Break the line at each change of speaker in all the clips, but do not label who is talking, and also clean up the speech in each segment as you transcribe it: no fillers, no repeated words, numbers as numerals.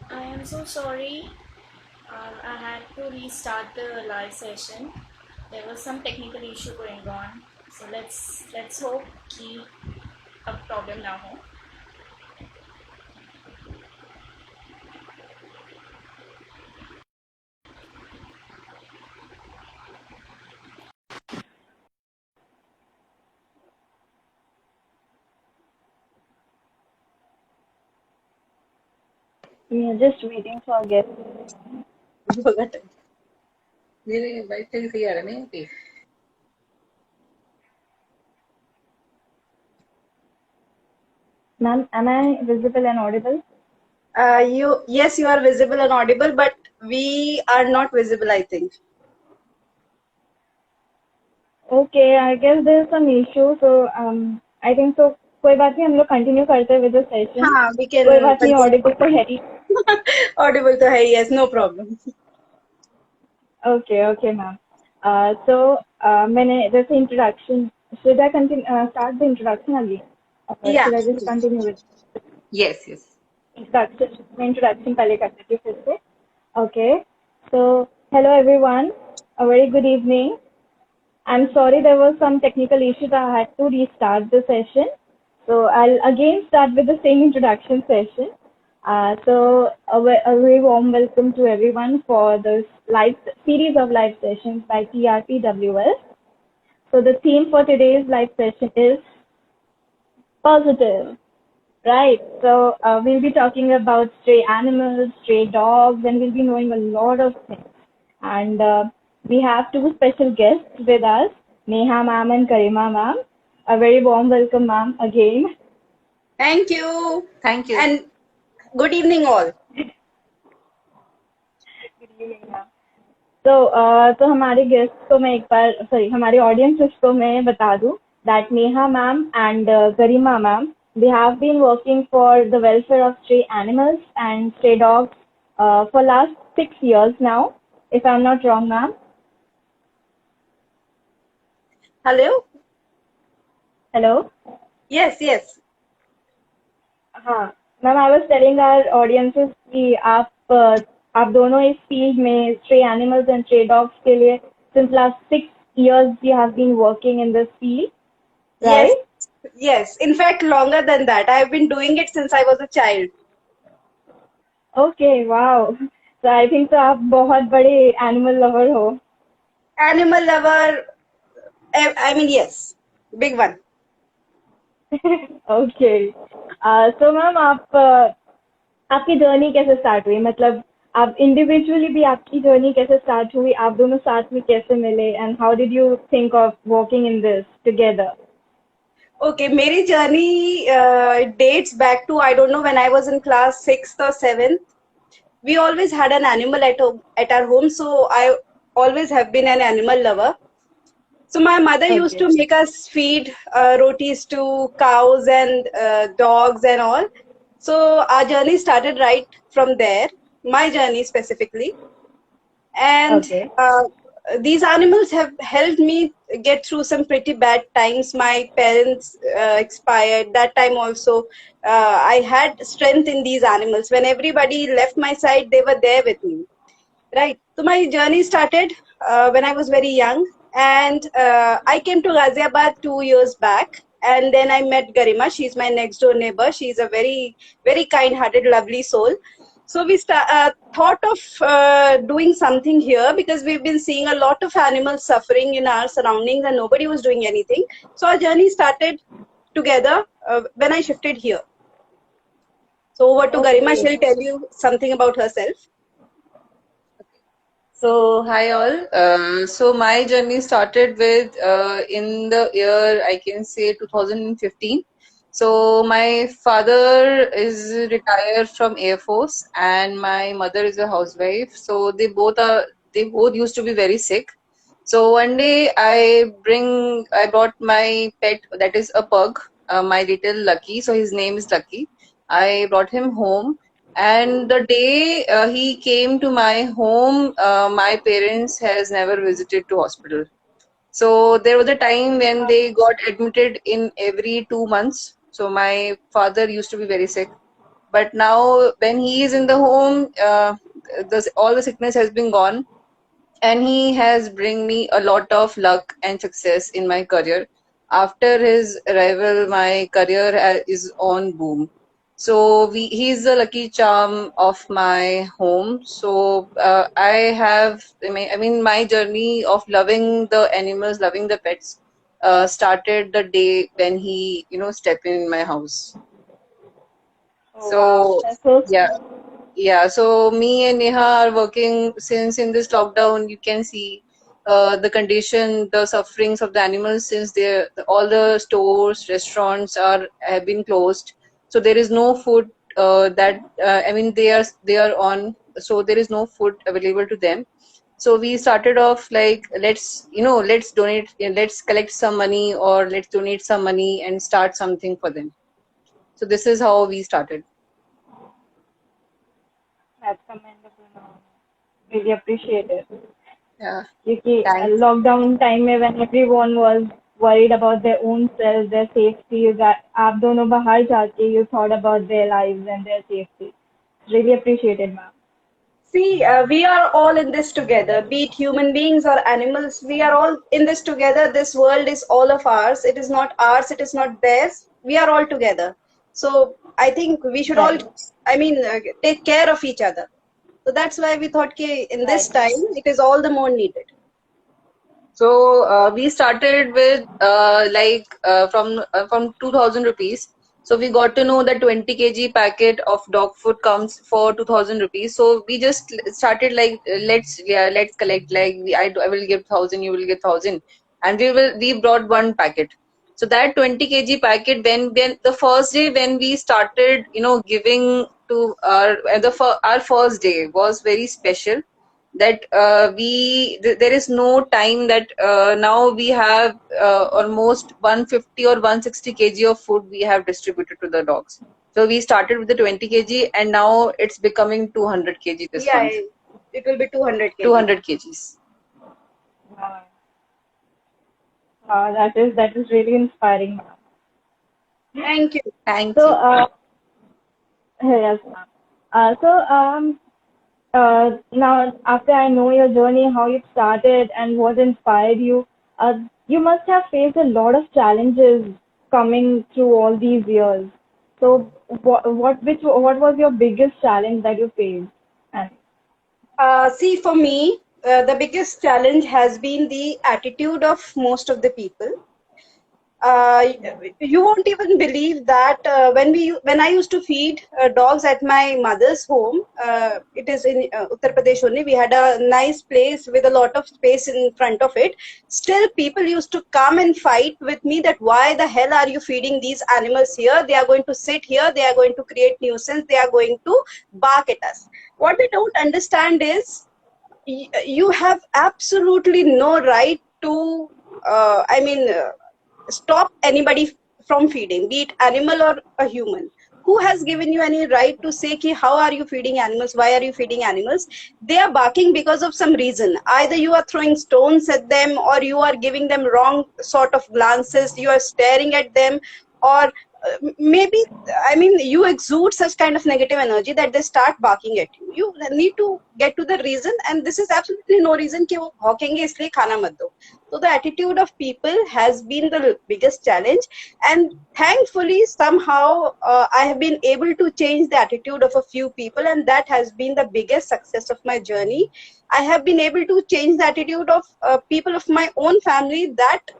I am so sorry. I had to restart the live session. There was some technical issue going on. So let's hope कि अब problem ना हो.
We are just waiting for guests.
मेरे wifi से आ रहा नहीं होती.
Ma'am, am I visible and audible?
Yes, you are visible and audible, but we are not visible, I think.
Okay, I guess there's some issue. So I think so. कोई बात नहीं, हम लोग continue करते हैं with the session.
हाँ, we can
कोई बात नहीं,
continue.
audible तो है ही.
Audible तो है, yes, no problem.
Okay, ma'am. मैंने जैसे introduction, should I continue start the introduction again? Or
Yeah.
should I just continue with
Yes.
introduction? मैं introduction पहले कर देती हूँ फिर से. Okay. So hello everyone. A very good evening. I'm sorry there was some technical issue that I had to restart the session. So I'll again start with the same introduction session. So a very warm welcome to everyone for this live series of live sessions by TRPWS. So the theme for today's live session is positive. Right. So we'll be talking about stray animals, stray dogs, and we'll be knowing a lot of things. And we have two special guests with us, Neha ma'am and Karima ma'am. A very warm welcome, ma'am, again.
Thank you.
Thank you.
And good evening all.
Good evening, ma'am. तो हमारे guest को मैं एक बार हमारे audience को मैं बता दूं that Neha ma'am and Garima ma'am, they have been working for the welfare of stray animals and stray dogs for last 6 years now, if I'm not wrong, ma'am.
Hello?
Hello?
Yes.
हाँ ma'am, I was telling our audiences कि आप दोनों इस field में stray animals and stray dogs के लिए since last 6 years you have been working in this field, right?
Yes. In fact, longer than that. I've been doing it since I was a child.
Okay, wow. So I think तो आप बहुत बड़े animal lover हो.
Animal lover, I mean, yes. Big one.
Okay. So ma'am आपकी journey कैसे start हुई? मतलब आप इंडिविजुअली भी आपकी जर्नी कैसे स्टार्ट हुई? आप दोनों साथ में कैसे मिले? And how did you think of working in this together?
Okay, मेरी journey dates back to, I don't know, when I was in class 6th or 7th. We always had an animal at our home, so I always have been an animal lover. So my mother used to make us feed rotis to cows and dogs and all. So our journey started right from there, my journey specifically. And these animals have helped me get through some pretty bad times. My parents expired. That time also, I had strength in these animals. When everybody left my side, they were there with me. Right. So my journey started when I was very young, and I came to Ghaziabad 2 years back, and then I met Garima. She's my next door neighbor. She's a very, very kind-hearted, lovely soul. So we thought of doing something here because we've been seeing a lot of animals suffering in our surroundings and nobody was doing anything. So our journey started together when I shifted here. So over to Garima. She'll tell you something about herself.
So hi all. So my journey started with in the year I can say 2015. So my father is retired from Air Force and my mother is a housewife. So they both used to be very sick. So one day I brought my pet, that is a pug, my little Lucky. So his name is Lucky. I brought him home, and the day he came to my home, my parents has never visited to hospital. So there was a time when they got admitted in every 2 months. So my father used to be very sick, but now when he is in the home, all the sickness has been gone, and he has bring me a lot of luck and success in my career. After his arrival, my career is on boom. So he's the lucky charm of my home. So I mean, my journey of loving the animals, loving the pets, started the day when he, stepped in my house.
Oh,
So
wow. That's so
yeah. Yeah, so me and Neha are working since in this lockdown. You can see the condition, the sufferings of the animals since all the stores, restaurants have been closed. So there is no food I mean they are on. So there is no food available to them. So we started off like let's donate, let's collect some money or let's donate some money and start something for them. So this is how we started.
That's commendable. Really appreciate it.
Yeah,
क्योंकि
thanks.
Lockdown time में when everyone was worried about their own self, their safety, that आप दोनों बाहर जाके you thought about their lives and their safety. Really appreciated, ma'am.
See, we are all in this together, be it human beings or animals. We are all in this together. This world is all of ours. It is not ours. It is not theirs. We are all together. So I think we should all, take care of each other. So that's why we thought in this time, it is all the more needed.
So we started with from 2000 rupees. So we got to know that 20 kg packet of dog food comes for 2000 rupees. So we just started like let's collect, like I will give 1000, you will give 1000, and we brought one packet. So that 20 kg packet, when the first day when we started giving to our first day was very special, that there is no time that now we have almost 150 or 160 kg of food we have distributed to the dogs. So we started with the 20 kg and now it's becoming 200 kg this month.
It will be 200 kg.
200 kgs.
That is really inspiring, ma'am.
Thank you.
Thank
So,
you.
yes, ma'am. Now, after I know your journey, how you started and what inspired you, you must have faced a lot of challenges coming through all these years. So, what was your biggest challenge that you faced? And
See, for me, the biggest challenge has been the attitude of most of the people. You won't even believe that when I used to feed dogs at my mother's home, it is in Uttar Pradesh only. We had a nice place with a lot of space in front of it. Still, people used to come and fight with me that why the hell are you feeding these animals here? They are going to sit here. They are going to create nuisance. They are going to bark at us. What they don't understand is you have absolutely no right to, stop anybody from feeding, be it animal or a human. Who has given you any right to say how are you feeding animals? Why are you feeding animals? They are barking because of some reason. Either you are throwing stones at them, or you are giving them wrong sort of glances. You are staring at them, or maybe, I mean, you exude such kind of negative energy that they start barking at you. You need to get to the reason, and this is absolutely no reason कि वो भौंकेंगे इसलिए खाना मत दो. So the attitude of people has been the biggest challenge, and thankfully somehow I have been able to change the attitude of a few people, and that has been the biggest success of my journey. I have been able to change the attitude of people of my own family. That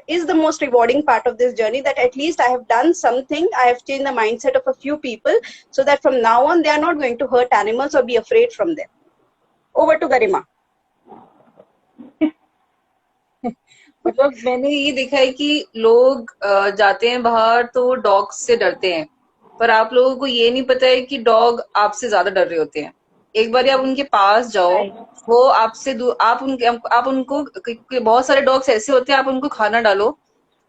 is the most rewarding part of this journey, that at least I have done something. I have changed the mindset of a few people so that from now on they are not going to hurt animals or be afraid from them. Over to Garima.
मतलब मैंने ये देखा है कि लोग जाते हैं बाहर तो डॉग से डरते हैं, पर आप लोगों को ये नहीं पता है कि डॉग आपसे ज्यादा डर रहे होते हैं. एक बार आप उनके पास जाओ, वो आपसे आप उनको बहुत सारे डॉग्स ऐसे होते हैं, आप उनको खाना डालो,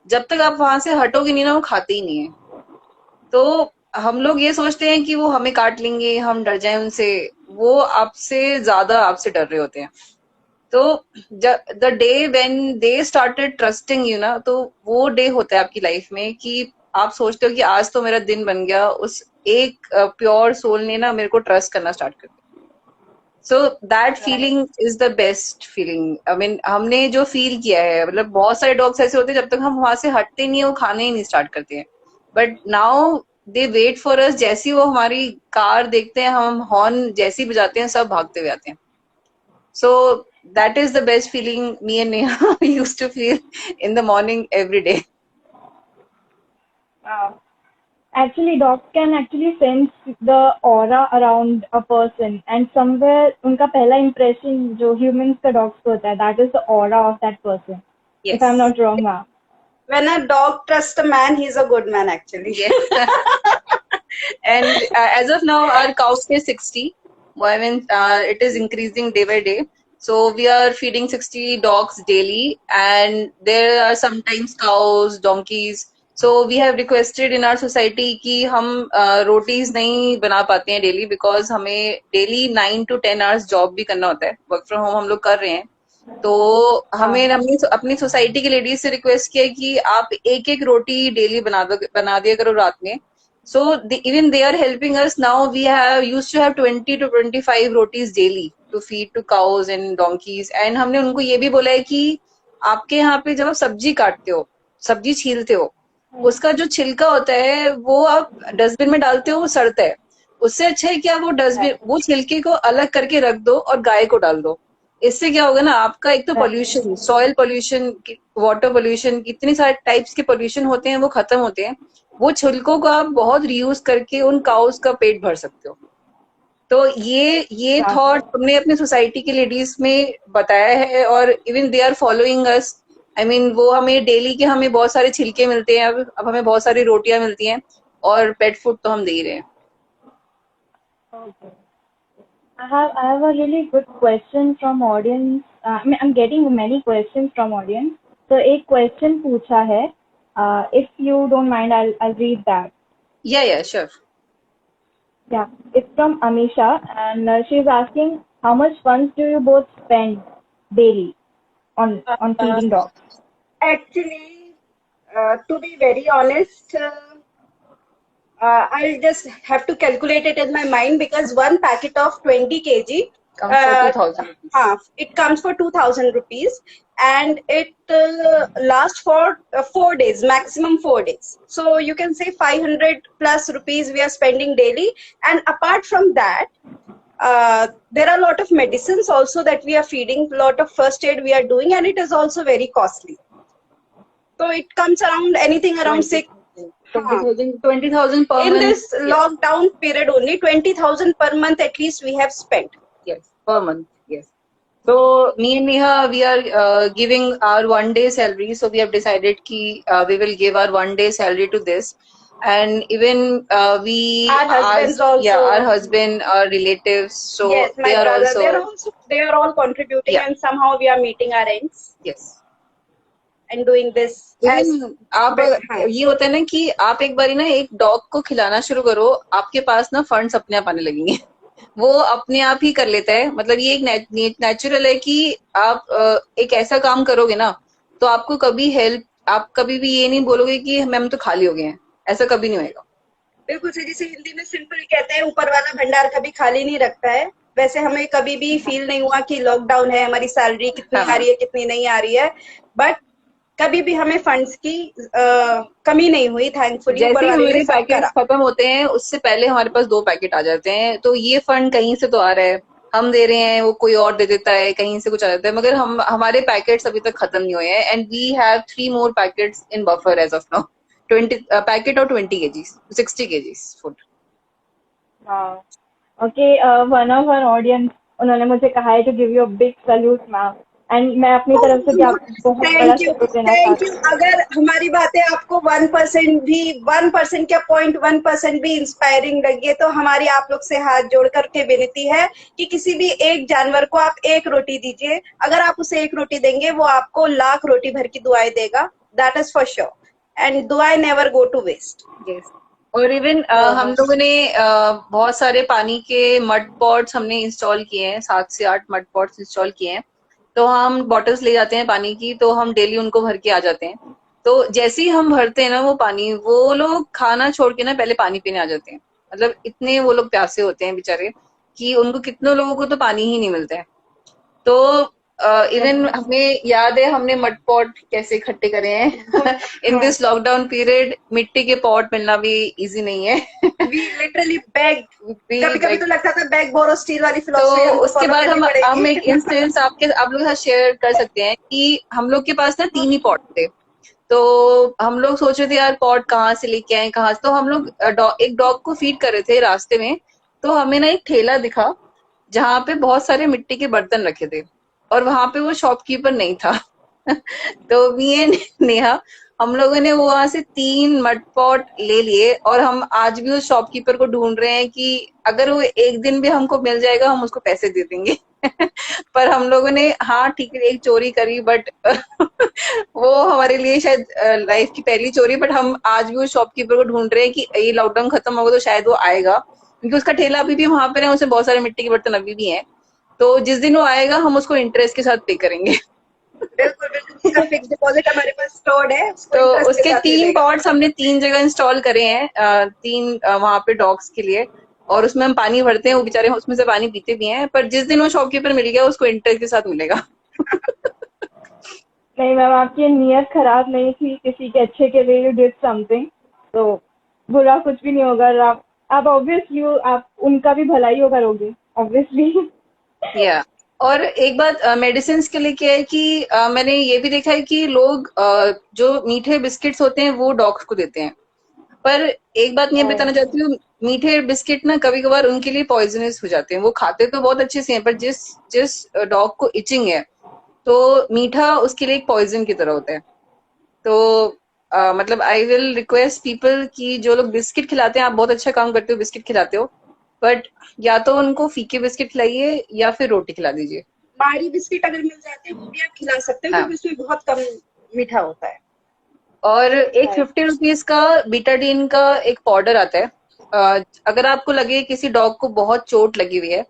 जब तक आप वहां से हटोगे नहीं ना, वो खाते ही नहीं है. तो हम लोग ये सोचते हैं कि वो हमें काट लेंगे, हम डर जाएं उनसे. वो आपसे ज्यादा आपसे डर रहे होते हैं. तो the day when they started trusting you ना, तो वो डे होता है आपकी लाइफ में कि आप सोचते हो कि आज तो मेरा दिन बन गया. उस एक प्योर सोल ने ना मेरे को ट्रस्ट करना स्टार्ट कर दिया. So that feeling is the best feeling. I mean हमने जो फील किया है, मतलब बहुत सारे डॉग्स ऐसे होते हैं जब तक हम वहां से हटते नहीं है वो खाने ही नहीं स्टार्ट करते हैं. But now they wait for us. जैसी वो हमारी कार देखते हैं, हम हॉर्न जैसी बजाते हैं, सब भागते हुए आते हैं. So that is the best feeling me and Neha used to feel in the morning every day.
Actually, dogs can actually sense the aura around a person, and somewhere उनका पहला impression जो humans का dogs को होता है, that is the aura of that person.
Yes.
If I'm not wrong, ma'am.
When a dog trusts a man, he's a good man actually.
Yes. And as of now, our cow is 60. I mean, it is increasing day by day. So we are feeding 60 dogs daily, and there are sometimes cows, donkeys. So we have requested in our society कि हम रोटीज नहीं बना पाते हैं daily, because हमें daily 9 to 10 hours job भी करना होता है. वर्क फ्रॉम होम हम लोग कर रहे हैं. तो हमने अपनी सोसाइटी की लेडीज से रिक्वेस्ट किया कि आप एक एक रोटी डेली बना दिया करो रात में. So even they are helping us now. We used to have 20 to 25 rotis daily to feed to cows and donkeys. And हमने उनको ये भी बोला है कि आपके यहाँ पे जब आप सब्जी काटते हो, सब्जी छीलते हो, उसका जो छिलका होता है वो आप डस्टबिन में डालते हो, वो सड़ता है. उससे अच्छा है कि आप वो छिलके को अलग करके रख दो और गाय को डाल दो. इससे क्या होगा ना, आपका एक तो pollution, soil pollution, water pollution, इतने सारे टाइप्स के पोल्यूशन होते हैं, वो खत्म होते हैं. वो छिलकों को आप बहुत रीयूज करके उन काउस का पेट भर सकते हो. तो ये थॉट हमने अपने सोसाइटी की लेडीज में बताया है, और even they are following us. I mean वो हमें डेली के हमें बहुत सारे छिलके मिलते हैं, अब हमें बहुत सारी रोटियां मिलती हैं, और पेट फूड तो हम दे ही रहे हैं.
Okay. I have a really good question from audience. I mean, I'm getting many questions from audience. So एक question पूछा है. If you don't mind, I'll read that.
Yeah, sure.
Yeah, it's from Amisha, and she's asking how much funds do you both spend daily on feeding dogs?
Actually, to be very honest, I'll just have to calculate it in my mind, because one packet of 20 kg
Comes for 2,000 rupees.
It comes for 2,000 rupees, and it lasts for 4 days, maximum 4 days. So you can say 500 plus rupees we are spending daily. And apart from that, there are a lot of medicines also that we are feeding, a lot of first aid we are doing, and it is also very costly. So it comes around anything around
20,000 per month.
In this lockdown period only, 20,000 per month at least we have spent.
Yes, per month. Yes. So me and Neha, we are giving our 1 day salary. So we have decided ki we will give our 1 day salary to this. And even our husbands also. Yeah, our husband, our relatives. So
yes, my brother, they are all contributing, and somehow we are meeting our ends.
Yes.
And doing this.
आप ये होता है ना कि आप एक बारी ना एक डॉग को खिलाना शुरू करो, आपके पास ना फंड्स अपने आप आने लगेंगे. वो अपने आप ही कर लेता है. मतलब ये एक नेचुरल है कि आप एक ऐसा काम करोगे ना, तो आपको कभी हेल्प, आप कभी भी ये नहीं बोलोगे कि मैम तो खाली हो गए हैं. ऐसा कभी नहीं होएगा।
बिल्कुल सही। जैसे हिंदी में सिंपल कहते हैं, ऊपर वाला भंडार कभी खाली नहीं रखता है, वैसे हमें कभी भी फील नहीं हुआ कि लॉकडाउन है, हमारी सैलरी कितनी आ रही है कितनी नहीं आ रही है, बट कभी भी हमें फंड्स की कमी नहीं हुई। थैंकफुली
जैसे
ऊपर
ही
वाले ने
हमारे
सब
पैकेट
करा।
खत्म होते हैं उससे पहले हमारे पास 2 पैकेट आ जाते हैं, तो ये फंड कहीं से तो आ रहा है, हम दे रहे हैं, वो कोई और दे देता है, कहीं से कुछ आ जाता है, मगर हमारे पैकेट्स अभी तक खत्म नहीं हुए हैं। And we have 3 more packets in buffer as of now. 20 packet और 20 kgs, 60 kgs food.
Okay, one of our audience, उन्होंने मुझे कहा है to give you a big salute ma'am, and मैं अपनी तरफ से भी आपको बहुत बड़ा
थैंक यू,
सैल्यूट देना
थैंक यू।
चाहती हूँ।
अगर हमारी बातें आपको 1% भी, 1% क्या 0.1% भी इंस्पायरिंग लगी है, तो हमारी आप लोग से हाथ जोड़ करके विनती है कि किसी भी एक जानवर को आप एक रोटी दीजिए। अगर आप उसे एक रोटी देंगे, वो आपको लाख रोटी भर की दुआएं देगा, that is for sure. And दुआएं never go to waste.
Yes. और इवन हम लोगों ने बहुत सारे पानी के मड पॉट्स हमने इंस्टॉल किए हैं, 7 से 8 मड पॉट्स इंस्टॉल किए हैं। तो हम बॉटल्स ले जाते हैं पानी की, तो हम डेली उनको भर के आ जाते हैं। तो जैसे ही हम भरते हैं ना वो पानी, वो लोग खाना छोड़ के ना पहले पानी पीने आ जाते हैं। मतलब इतने वो लोग प्यासे होते हैं बेचारे, कि उनको कितने लोगों को तो पानी ही नहीं मिलता है। तो इवन हमें याद है हमने मड पॉट कैसे इकट्ठे करे हैं इन दिस लॉकडाउन पीरियड। मिट्टी के पॉट मिलना भी इजी नहीं है।
वी लिटरली बैग, कभी कभी
like,
तो लगता था बैग बोरो, स्टील वाली
तो
फिलोसफी हमको
उसके
फॉलो
बाद
करनी
हम
पड़ेगी।
एक इंस्टेंस आप लोग के साथ शेयर कर सकते हैं कि हम लोग के पास ना 3 ही पॉट थे। तो हम लोग सोच रहे थे यार पॉट कहाँ से लेके आए, कहाँ से। तो हम लोग एक डॉग को फीड कर रहे थे रास्ते में, तो हमें ना एक ठेला दिखा जहाँ पे बहुत सारे मिट्टी के बर्तन रखे थे, और वहां पे वो शॉपकीपर नहीं था। तो मी एंड नेहा, हम लोगों ने वो वहां से 3 मड पॉट ले लिए, और हम आज भी उस शॉपकीपर को ढूंढ रहे हैं कि अगर वो एक दिन भी हमको मिल जाएगा हम उसको पैसे दे देंगे। पर हम लोगों ने, हाँ ठीक है, एक चोरी करी, बट वो हमारे लिए शायद लाइफ की पहली चोरी। बट हम आज भी उस शॉपकीपर को ढूंढ रहे हैं कि ये लॉकडाउन खत्म होगा तो शायद वो आएगा, क्योंकि उसका ठेला अभी भी वहां पर है, उसमें बहुत सारे मिट्टी के बर्तन अभी भी हैं। तो जिस दिन वो आएगा हम उसको इंटरेस्ट के साथ पे करेंगे।
बिल्कुल बिल्कुल, उसका फिक्स डिपॉजिट हमारे पास स्टोर्ड है, उसको
तो
इंटरेस्ट के
उसके
साथ
3
मिलेगा।
पॉट्स हमने 3 जगह इंस्टॉल करे हैं, 3 वहां पे डॉग्स के लिए, और उसमें हम पानी भरते हैं, वो बेचारे उसमें से पानी पीते भी हैं। पर जिस दिन वो शॉपकीपर मिल गया उसको इंटरेस्ट के साथ मिलेगा।
नहीं मैम, आपकी नीयत खराब नहीं थी, किसी के अच्छे के लिए यू डिड समथिंग, तो बुरा कुछ भी नहीं होगा। और आप ऑब्वियसली आप उनका भी भलाई हो करोगे ऑब्वियसली।
या और एक बात मेडिसिन के लिए क्या है कि मैंने ये भी देखा है कि लोग जो मीठे बिस्किट्स होते हैं वो डॉग्स को देते हैं। पर एक बात मैं बताना चाहती हूँ, मीठे बिस्किट ना कभी कभार उनके लिए पॉइजनस हो जाते हैं। वो खाते तो बहुत अच्छे से हैं, पर जिस जिस डॉग को इचिंग है, तो मीठा उसके लिए एक पॉइजन की तरह होता है। तो मतलब आई विल रिक्वेस्ट पीपल कि जो लोग बिस्किट खिलाते हैं, आप बहुत अच्छा काम करते हो, बिस्किट खिलाते हो, बट या तो उनको फीके बिस्किट खिलाइए या फिर रोटी खिला दीजिए।
मारी बिस्किट अगर मिल जाते हैं वो भी आप खिला सकते हो,
हाँ,
क्योंकि उसमें बहुत कम मीठा होता है।
और एक 50 रुपीज का बीटाडीन का एक पाउडर आता है। अगर आपको लगे किसी डॉग को बहुत चोट लगी हुई है,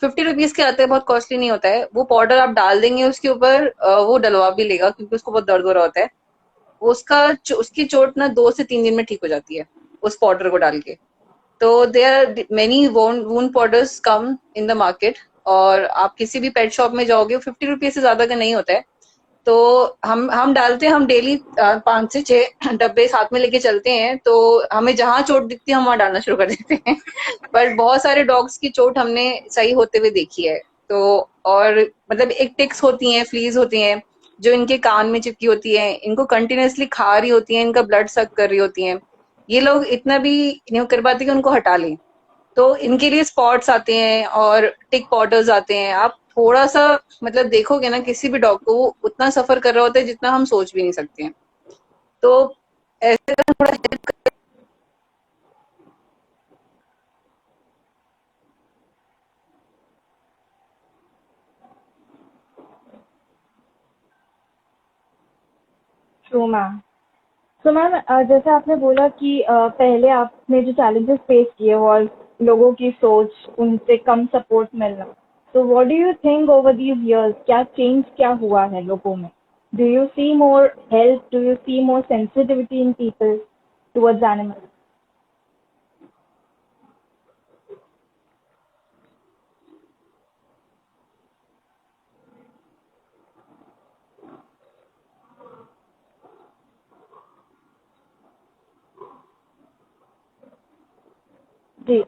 50 रुपीज के आते हैं, बहुत कॉस्टली नहीं होता है। वो पाउडर आप डाल देंगे उसके ऊपर, वो डलवा भी लेगा क्योंकि उसको बहुत दर्द हो रहा होता है। उसकी चोट ना 2 से 3 दिन में ठीक हो जाती है उस पाउडर को डाल के। तो there are many wound powders come in the market, और आप किसी भी पेट शॉप में जाओगे 50 रुपीज से ज्यादा का नहीं होता है। तो हम डालते हैं, हम डेली 5 से 6 डब्बे साथ में लेके चलते हैं। तो हमें जहां चोट दिखती है हम वहां डालना शुरू कर देते हैं। पर बहुत सारे डॉग्स की चोट हमने सही होते हुए देखी है। तो और मतलब एक टिक्स होती हैं, फ्लीज होती हैं जो इनके कान में चिपकी होती है, इनको कंटिन्यूअसली खा रही होती हैं, इनका ब्लड सक कर रही होती हैं। ये लोग इतना भी नहीं कर पाते कि उनको हटा लें, तो इनके लिए स्पॉट्स आते हैं और टिक पाउडर्स आते हैं। आप थोड़ा सा मतलब देखोगे ना किसी भी डॉग को, वो उतना सफर कर रहा होता है जितना हम सोच भी नहीं सकते हैं। तो ऐसे थोड़ा
ट्रू मैम। तो मैम, जैसे आपने बोला कि पहले आपने जो चैलेंजेस फेस किए वो लोगों की सोच, उनसे कम सपोर्ट मिलना, तो what do you think over these years, क्या चेंज क्या हुआ है लोगों में? Do you see more help, do you see more sensitivity in people? towards animals. जी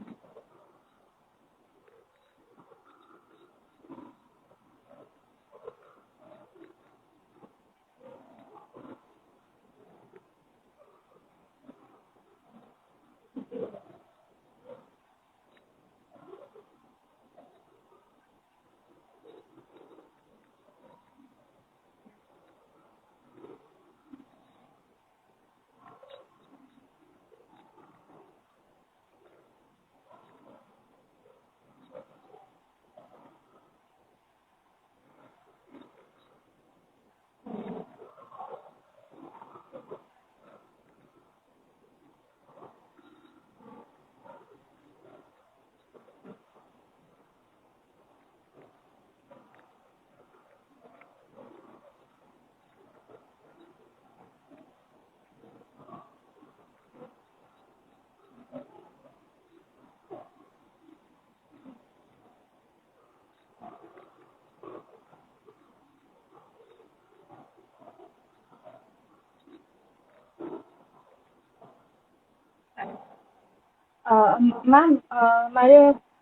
मैम हमारे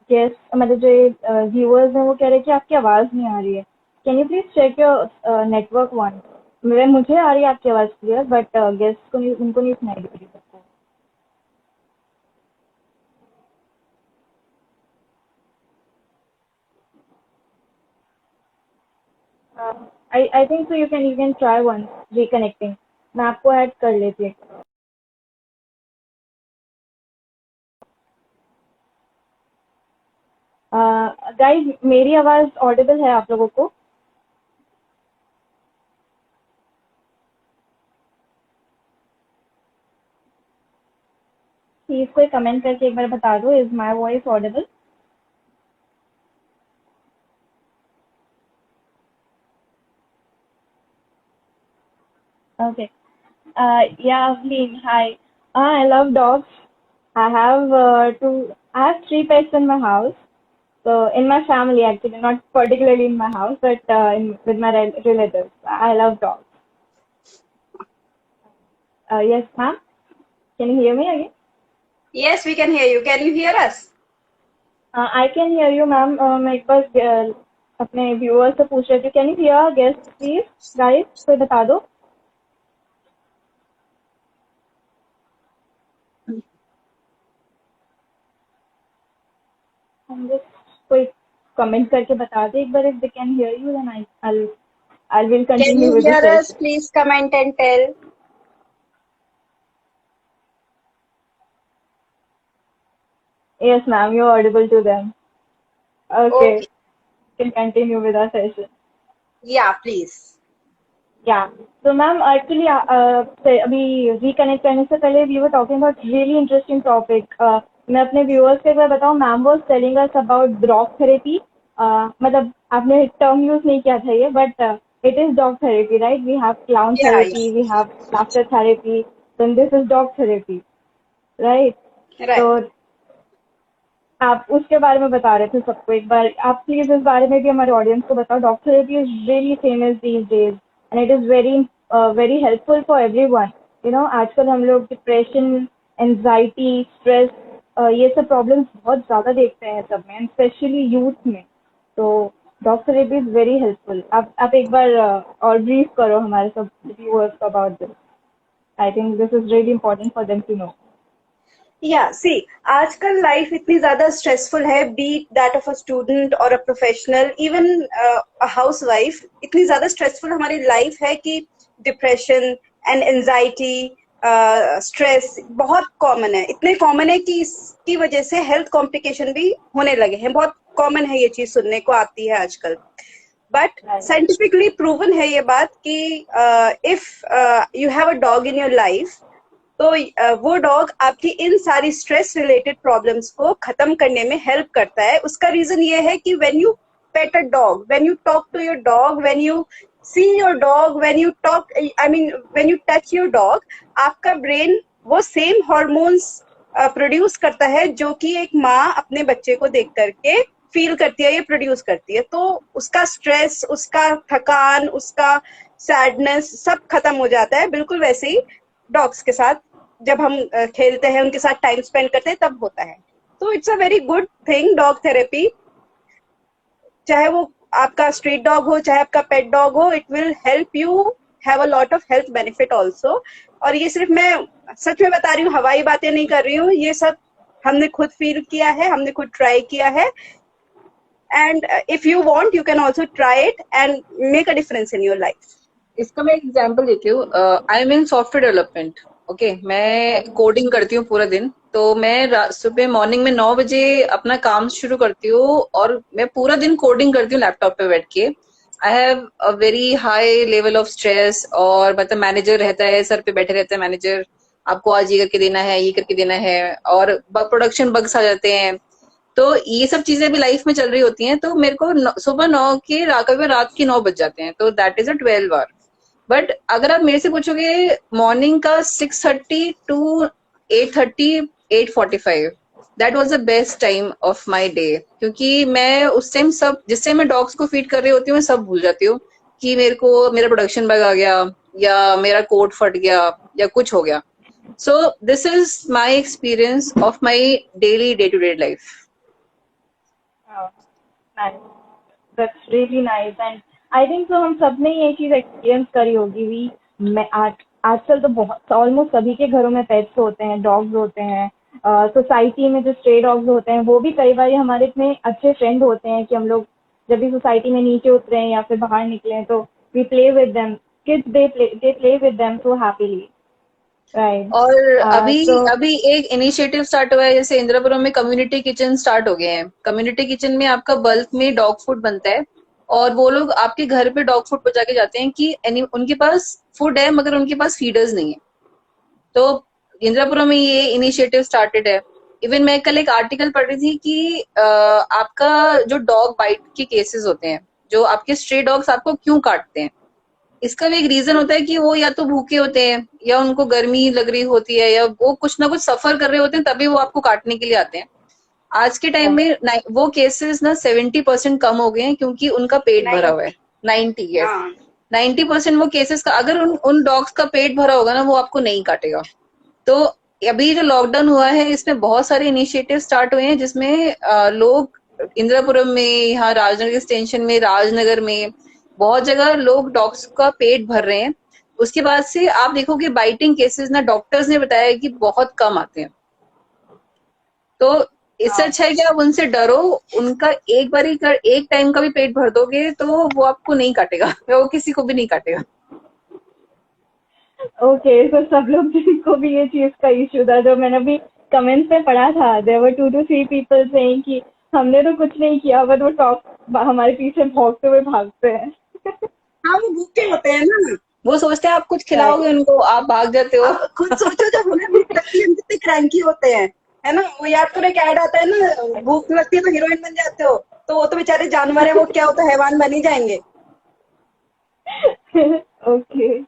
गेस्ट मतलब जो व्यूअर्स हैं वो कह रहे हैं कि आपकी आवाज़ नहीं आ रही है. Can you please check your network one. मुझे आ रही है आपकी आवाज़ क्लियर बट गेस्ट को नहीं, उनको नहीं सुनाई दे रही सबको. I think so you can try one reconnecting. मैं आपको ऐड कर लेती हूँ. गाइस मेरी आवाज़ ऑडिबल है आप लोगों को? प्लीज कोई कमेंट करके एक बार बता दो, is my voice Audible? Okay. Yeah, Avleen, hi. I love dogs. I have I have three pets in my house. So in my family, actually, not particularly in my house, but with my relatives. I love dogs. Yes, ma'am. Can you hear me again?
Yes, we can hear you. Can you hear us?
I can hear you, ma'am. मैं एक बार अपने viewers से पूछ रही थी. Can you hear our guest, please, guys? कोई बता दो. हम just कोई comment करके बता दे एक बार. If they can hear you, then I will
Can
continue
you
with the
hear us?
session.
Please comment and tell.
Yes, ma'am, you're audible to them. Okay,
Okay.
we can continue with our session.
Yeah, please.
Yeah. So, ma'am, actually, अभी reconnect करने से पहले we were talking about really interesting topic. मैं अपने viewers को एक बार बताऊँ, ma'am was telling us about dog therapy. मतलब आपने term use नहीं किया था ये, but it is dog therapy, right? We have clown
Yeah,
therapy, we have laughter therapy, then this is dog therapy, right?
right.
So आप उसके बारे में बता रहे थे सबको. एक बार आप प्लीज इस बारे में भी हमारे ऑडियंस को बताओ. Dog therapy is really famous these days and it is very helpful for everyone. You know आजकल हम लोग डिप्रेशन, एंजाइटी, स्ट्रेस, ये सब प्रॉब्लम्स बहुत ज्यादा देखते हैं सब में, स्पेशली यूथ में. तो dog therapy is very helpful. आप एक बार और ब्रीफ करो हमारे सब व्यूअर्स को about this. I think this is really important for them to know.
Yeah, see, आजकल लाइफ इतनी ज्यादा स्ट्रेसफुल है, be that of a student और a professional, even a house wife. इतनी ज्यादा स्ट्रेसफुल हमारी लाइफ है कि डिप्रेशन एंड एंजाइटी, स्ट्रेस बहुत कॉमन है. इतने कॉमन है कि इसकी वजह से हेल्थ कॉम्प्लिकेशन भी होने लगे हैं. बहुत कॉमन है, ये चीज सुनने को आती है आजकल. बट साइंटिफिकली प्रूवन है ये बात कि if you have a dog in your life, तो वो डॉग आपकी इन सारी स्ट्रेस रिलेटेड प्रॉब्लम्स को खत्म करने में हेल्प करता है. उसका रीजन ये है कि when you pet a dog, when you talk to your dog, when you see your dog, when you talk, I mean when you touch your dog, आपका ब्रेन वो सेम हॉर्मोन्स प्रोड्यूस करता है जो कि एक माँ अपने बच्चे को देख करके फील करती है, ये प्रोड्यूस करती है। तो उसका स्ट्रेस, उसका थकान, उसका सैडनेस सब खत्म हो जाता है। बिल्कुल वैसे ही डॉग्स के साथ जब हम खेलते हैं, उनके साथ टाइम स्पेंड करते हैं, तब होता है। तो it's a very good thing dog therapy. चाहे वो आपका स्ट्रीट डॉग हो, चाहे आपका पेट डॉग हो, it will help you have a lot of health benefit also. और ये सिर्फ मैं सच में बता रही हूँ, हवाई बातें नहीं कर रही हूँ, ये सब हमने खुद फील किया है, हमने खुद ट्राई किया है। And if you want you can also try it and make a difference in your life.
इसका मैं एग्जांपल देती हूँ। I am in software development. Okay, मैं कोडिंग करती हूँ पूरा दिन। तो मैं सुबह मॉर्निंग में 9 बजे अपना काम शुरू करती हूँ और मैं पूरा दिन कोडिंग करती हूँ लैपटॉप पे बैठ के। आई have a very high level of stress, और मतलब मैनेजर रहता है, सर पे बैठे रहते हैं मैनेजर, आपको आज ये करके देना है, ये करके देना है, और प्रोडक्शन बग्स आ जाते हैं। तो ये सब चीजें भी लाइफ में चल रही होती हैं। तो मेरे को सुबह 9 के कभी रात के 9 बज जाते हैं। तो that is a 12 hour. But अगर आप मेरे से पूछोगे मॉर्निंग का 6:30 to 8:30, 8:45, that was the best time of my day. क्योंकि मैं उस टाइम सब, जिस टाइम मैं डॉग्स को फीड कर रही होती हूँ, मैं सब भूल जाती हूँ कि मेरा प्रोडक्शन बग आ गया, या मेरा कोड फट गया, या कुछ हो गया। So this is my experience of my daily day to day life.
Oh, nice. That's really nice. And I think so हम सब ने ये चीज एक्सपीरियंस करी होगी भी। मैं आजकल तो बहुत ऑलमोस्ट सभी के घरों में पेट्स होते हैं, डॉग्स होते हैं। सोसाइटी में जो स्ट्रे डॉग्स होते हैं वो भी कई बार हमारे इतने अच्छे फ्रेंड होते हैं कि हम लोग जब भी सोसाइटी में नीचे उतरे या फिर बाहर निकले तो we play with them. Kids they play with them so happily, right?
और अभी
तो
अभी एक इनिशिएटिव स्टार्ट हुआ है, जैसे इंदिरापुरम में कम्युनिटी किचन स्टार्ट हो गए हैं। कम्युनिटी किचन में आपका बल्क में डॉग फूड बनता है, और वो लोग आपके घर पे डॉग फूड पहुंचा के जाते हैं कि उनके पास फूड है मगर उनके पास फीडर्स नहीं है। तो इंदिरापुरम में ये इनिशिएटिव स्टार्टेड है। इवन मैं कल एक आर्टिकल पढ़ रही थी कि आपका जो डॉग बाइट के केसेस होते हैं, जो आपके स्ट्रे डॉग्स आपको क्यों काटते हैं, इसका भी एक रीजन होता है कि वो या तो भूखे होते हैं, या उनको गर्मी लग रही होती है, या वो कुछ ना कुछ सफर कर रहे होते हैं, तभी वो आपको काटने के लिए आते हैं। आज के टाइम में वो केसेस ना 70% कम हो गए हैं, क्योंकि उनका पेट भरा हुआ है। 90, यस, 90% वो केसेस का, अगर उन डॉग्स का पेट भरा होगा ना, वो आपको नहीं काटेगा। तो अभी जो लॉकडाउन हुआ है, इसमें बहुत सारे इनिशिएटिव स्टार्ट हुए हैं, जिसमें लोग इंदिरापुरम में, यहाँ राजनगर एक्सटेंशन में, राजनगर में, बहुत जगह लोग डॉग्स का पेट भर रहे हैं। उसके बाद से आप देखोगे बाइटिंग केसेस ना, डॉक्टर्स ने बताया कि बहुत कम आते हैं। तो इससे अच्छा है कि आप उनसे डरो, उनका एक टाइम का भी पेट भर दोगे तो वो आपको नहीं काटेगा, वो किसी को भी नहीं काटेगा।
ओके, तो सब लोग जिनको भी ये चीज का इश्यू था, जो मैंने भी कमेंट्स में पढ़ा था, there were 2 to 3 people saying कि हमने तो कुछ नहीं किया, बट वो टॉक हमारे पीछे भौंकते हुए भागते हैं।
हाँ, वो भूखे होते हैं ना।
वो सोचते हैं आप कुछ खिलाओगे उनको, आप भाग जाते हो।
अब खुद सोचो, जब हमें भूख लगती है हम कितने क्रैंकी होते हैं, है ना। वो याद करो, एक ऐड आता है ना, भूख लगती है तो हीरोइन बन जाते हो। तो वो तो बेचारे जानवर है, वो क्या होता है, हैवान बन ही जाएंगे।
ओके,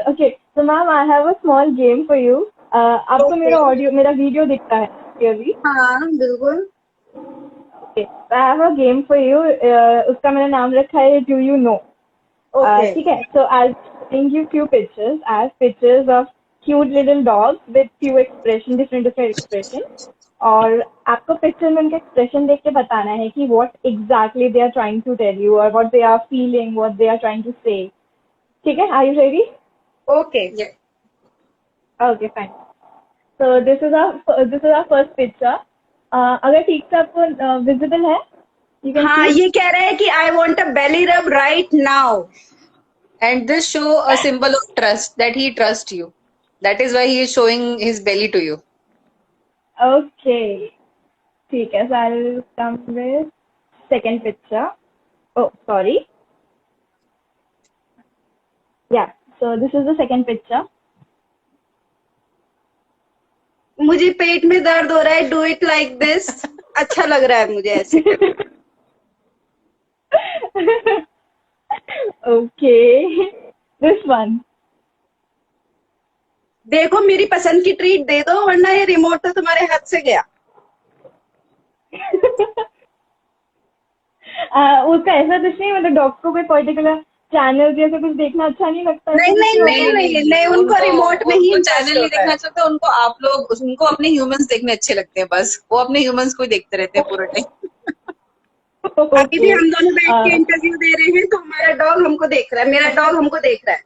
ओके, तो ma'am I have a small game for you. आपको मेरा वीडियो दिखता है अभी?
हाँ बिल्कुल।
ओके, तो आई have a game for you. उसका मैंने नाम रखा है डू यू नो।
ओके।
ठीक है, so I'll bring you few pictures. I have pictures of cute little dogs with few expression, different expressions. और आपको पिक्चर में उनके एक्सप्रेशन देख के बताना है कि what exactly they are trying to tell you, or what they are feeling, what they are trying to say. ठीक है, are you ready?
Okay.
Okay, fine. So this is our first picture. अगर ठीक से आपको visible है, you can
हाँ,
see.
ये कह रहा है कि आई वॉन्ट अ बेली रब right now.
And this show a symbol of trust, that he trusts you. That is why he is showing his belly to you.
Okay. ठीक है, so I'll come with second picture. Oh, sorry. Yeah, so this is the second picture.
मुझे पेट में दर्द हो रहा है, do it like this. अच्छा लग रहा है मुझे ऐसे।
Okay, this one.
देखो मेरी पसंद की ट्रीट दे दो, वरना ये रिमोट तो तुम्हारे हाथ से गया।
उसका ऐसा कुछ नहीं, मतलब डॉग्स को कोई पर्टिकुलर चैनल जैसे कुछ देखना अच्छा नहीं लगता, ऐसा
नहीं
कुछ
नहीं
नहीं
नहीं
होता?
नहीं नहीं, उनको रिमोट में ही
उनको
इंटरेस्ट
चैनल नहीं
होता
देखना
है।
अच्छा लगता, उनको आप लोग, उनको अपने ह्यूमंस देखने अच्छे लगते हैं, बस वो अपने ह्यूमंस को ही देखते रहते हैं पूरा टाइम।
अभी भी
ओके।
हम दोनों बैठ के इंटरव्यू दे रहे हैं तो हमारा डॉग हमको देख रहा है, मेरा डॉग हमको देख रहा है।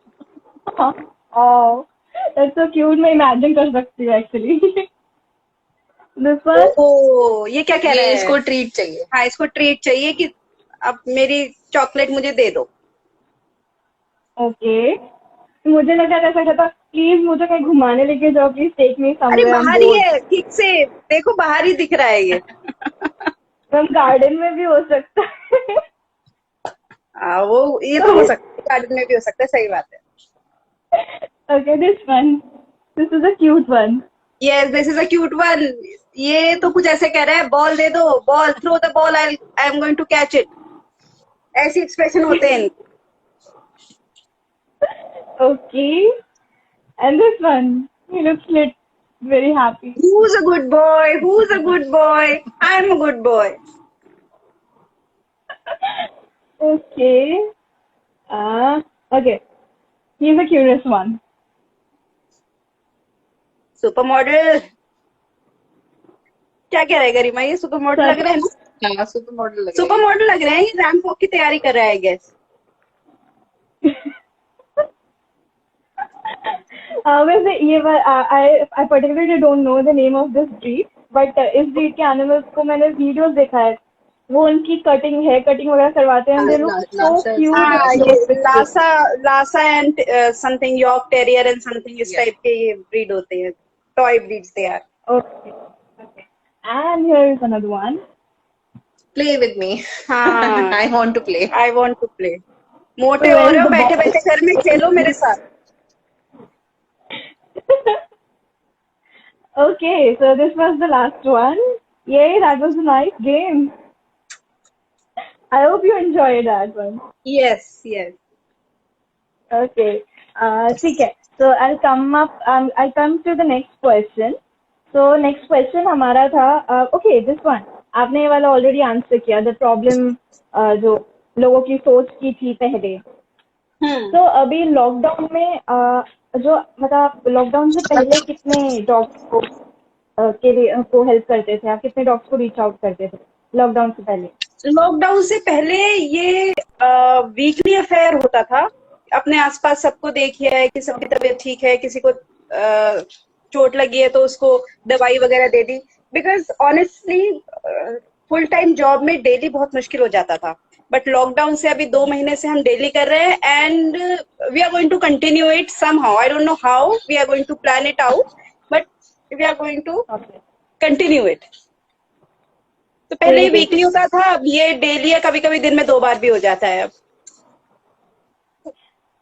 ओह, दैट्स सो क्यूट, मैं इमेजिन कर सकती हूँ एक्चुअली। This one.
ओ ये क्या कह रहा
ये
है?
इसको ट्रीट चाहिए।
हाँ, इसको ट्रीट चाहिए कि अब मेरी चॉकलेट मुझे दे दो।
ओके, मुझे लगा ऐसा कहता, प्लीज मुझे कहीं घुमाने लेके जाओ, प्लीज टेक मी
अरे
समवेयर, आई एम
बाहर ही
बोर्ड।
है, ठीक से देखो, बाहर ही दिख रहा है ये।
हम गार्डन में भी हो सकता है।
वो ये तो हो सकता है, गार्डन में भी हो सकता है, सही बात है।
Okay, this one. This is a cute one.
Yes, this is a cute one. ये तो कुछ ऐसे कह रहा है, बॉल दे दो, ball, throw the ball, I am going to catch it. ऐसे एक्सप्रेशन होते हैं।
Okay. And this one. He looks very happy.
Who's a good boy? Who's a good boy? I'm a good boy.
Okay. Okay. He's a curious one.
Super model. क्या कह रहा है गरिमा, ये super model लग रहा है ना?
हाँ, सुपर मॉडल लग
सुपर मॉडल लग रहे हैं, ये रैंप वॉक की तैयारी कर रहा है, गेस।
वैसे ये I particularly don't know the name of this breed, but इस breed के animals को मैंने videos देखा है, वो उनकी कटिंग, हेयर कटिंग वगैरह करवाते हैं, they look so cute.
हाँ, ये Lhasa, Lhasa and something York terrier and something इस टाइप के ये ब्रीड होते हैं, toy breeds they are.
Okay. Okay. And here is another one.
Play with me.
हाँ,
I want to play.
I want to play. मोटे हो रहे हो, बैठे बैठे घर में खेलो मेरे साथ।
Okay, so this was the last one. Yay, that was a nice game. I hope you enjoyed that one.
Yes yes.
Okay. ठीक है. So I'll come to the next question. So next question हमारा था, okay, this one. आपने ये वाला already answer किया, the problem जो लोगों की सोच की थी पहले. तो अभी लॉकडाउन में जो मतलब लॉकडाउन से पहले कितने डॉग्स को के लिए को हेल्प करते थे आप, कितने डॉग्स को रीच आउट करते थे लॉकडाउन से पहले?
लॉकडाउन से पहले ये वीकली अफेयर होता था। अपने आसपास सबको देखिए है कि सबकी तबीयत ठीक है, किसी को चोट लगी है तो उसको दवाई वगैरह दे दी। Because honestly full time job में डेली बहुत मुश्किल हो जाता था, बट लॉकडाउन से अभी 2 महीने से हम डेली कर रहे हैं and we are going to continue it somehow. I don't know how we are going to plan it out, but we are going to continue it. तो पहले ये वीकली होता था, अब ये डेली है, कभी कभी दिन में 2 बार भी हो जाता है अब।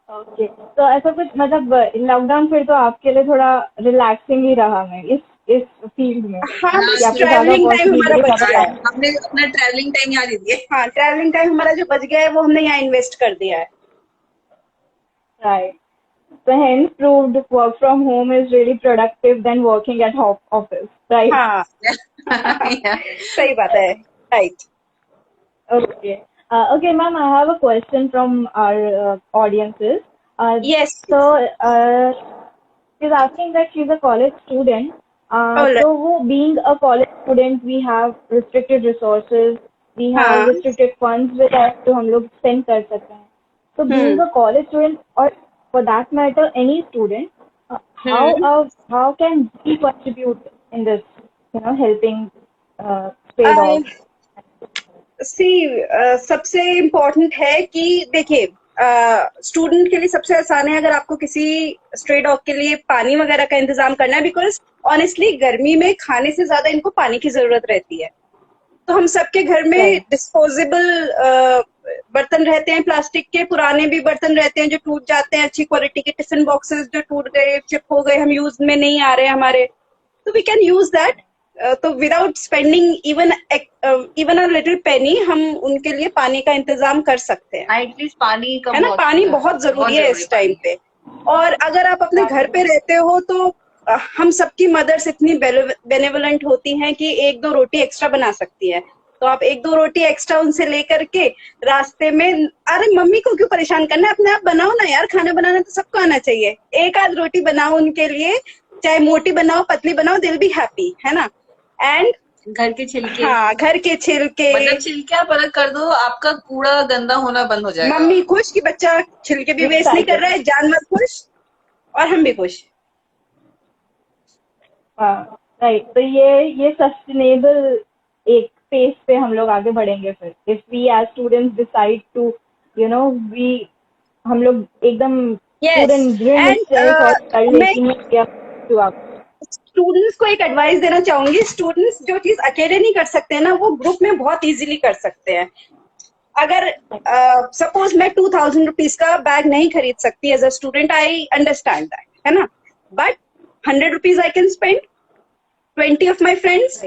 ओके, तो ऐसा कुछ मतलब लॉकडाउन फिर तो आपके लिए थोड़ा रिलैक्सिंग ही रहा है इस फील्ड में?
हाँ,
कि आपको ज्यादा
ट्रैवलिंग टाइम हमारा
possibility
बच गया है।
हमने अपना ट्रैवलिंग टाइम यहाँ दे दिया।
हाँ, ट्रैवलिंग टाइम हमारा जो बच गया है वो हमने यहाँ इन्वेस्ट कर दिया है।
Right. So hence proved work from home is really productive than working at office, right?
हाँ,
Yeah.
सही बात है, right.
Okay. Okay, ma'am, I have a question from our audiences.
Yes.
So, she's asking that she's a college student.
Alright.
So, being a college student, we have restricted resources, we have
हाँ.
restricted funds with us, तो हम लोग spend कर सकते हैं. So, being a college student, or for that matter, any student, how can we contribute in this, helping stray dogs?
सबसे important है कि देखिए, स्टूडेंट के लिए सबसे आसान है अगर आपको किसी स्ट्रे डॉग के लिए पानी वगैरह का इंतजाम करना है, बिकॉज ऑनेस्टली गर्मी में खाने से ज्यादा इनको पानी की जरूरत रहती है। तो हम सबके घर में डिस्पोजेबल बर्तन रहते हैं, प्लास्टिक के पुराने भी बर्तन रहते हैं जो टूट जाते हैं, अच्छी क्वालिटी के टिफिन बॉक्सेस जो टूट गए, चिप हो गए, हम यूज में नहीं आ रहे हमारे, तो वी कैन यूज दैट। तो without spending even a little penny हम उनके लिए पानी का इंतजाम कर सकते हैं।
एटलीस्ट पानी का
है ना, पानी बहुत जरूरी है इस टाइम पे। और अगर आप अपने घर पे रहते हो तो हम सबकी मदर्स इतनी बेनेवलेंट होती हैं कि एक दो रोटी एक्स्ट्रा बना सकती है, तो आप एक दो रोटी एक्स्ट्रा उनसे लेकर के रास्ते में, अरे मम्मी को क्यों परेशान करना है, अपने आप बनाओ ना यार, खाना बनाना तो सबको आना चाहिए, एक आध रोटी बनाओ उनके लिए, चाहे मोटी बनाओ पतली बनाओ, दिल बी हैप्पी, है ना। एंड
घर के छिलके,
हाँ, घर के छिलके,
मतलब छिलके आप अलग कर दो, आपका कूड़ा गंदा होना बंद हो जाएगा।
मम्मी खुश कि बच्चा छिलके भी वेस्ट नहीं कर रहा है, जानवर खुश और हम भी खुश।
हाँ, राइट। तो ये सस्टेनेबल एक पेस पे हम लोग आगे बढ़ेंगे फिर, if we as students decide to we हम लोग एकदम पूरे
यस
दृढ़
एंड
निश्चय कर
मैं
लेकिन
स्टूडेंट्स को एक एडवाइस देना चाहूंगी, स्टूडेंट्स जो चीज अकेले नहीं कर सकते ना, वो ग्रुप में बहुत इजीली कर सकते हैं। अगर सपोज मैं 2000 रुपीज का बैग नहीं खरीद सकती as a student, I understand that, है ना, but 100 rupees I can spend, 20 of my friends,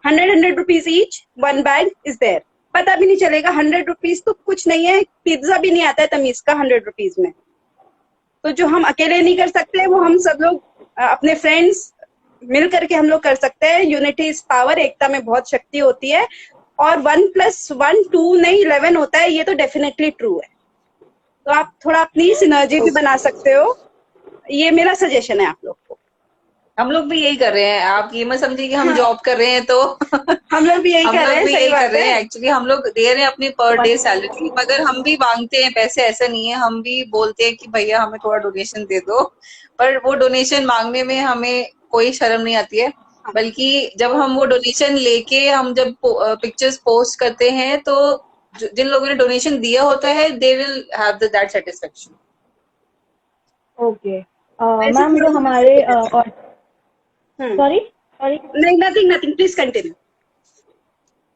100 rupees each, one bag is there, पता भी नहीं चलेगा। 100 रुपीज तो कुछ नहीं है, पिज्जा भी नहीं आता है तमीज का 100 रुपीज में। तो जो हम अकेले नहीं कर सकते वो हम सब लोग अपने फ्रेंड्स मिल करके हम लोग कर सकते हैं। यूनिटी इज पावर, एकता में बहुत शक्ति होती है, और 1+1 2 नहीं 11 होता है, ये तो डेफिनेटली ट्रू है। तो आप थोड़ा अपनी सिनर्जी भी बना सकते हो, ये मेरा सजेशन है आप लोग को।
हम लोग भी यही कर रहे हैं, आप ये मत समझिए कि हम जॉब कर रहे हैं तो
हम लोग भी यही
हम
कर रहे
लोग
हैं,
भी
सही
यही कर
बात
रहे हैं।
है।
एक्चुअली हम लोग दे रहे हैं अपनी पर डे सैलरी, मगर हम भी मांगते हैं पैसे, ऐसा नहीं है। हम भी बोलते हैं कि भैया हमें थोड़ा डोनेशन दे दो, पर वो डोनेशन मांगने में हमें कोई शर्म नहीं आती है। बल्कि जब हम वो डोनेशन लेके हम जब पिक्चर्स पोस्ट करते हैं तो जिन लोगों ने डोनेशन दिया होता है they will have that satisfaction.
Okay
वैसे
मैम, जो
थोड़ा
हमारे सॉरी सॉरी
नहीं, nothing nothing, please continue.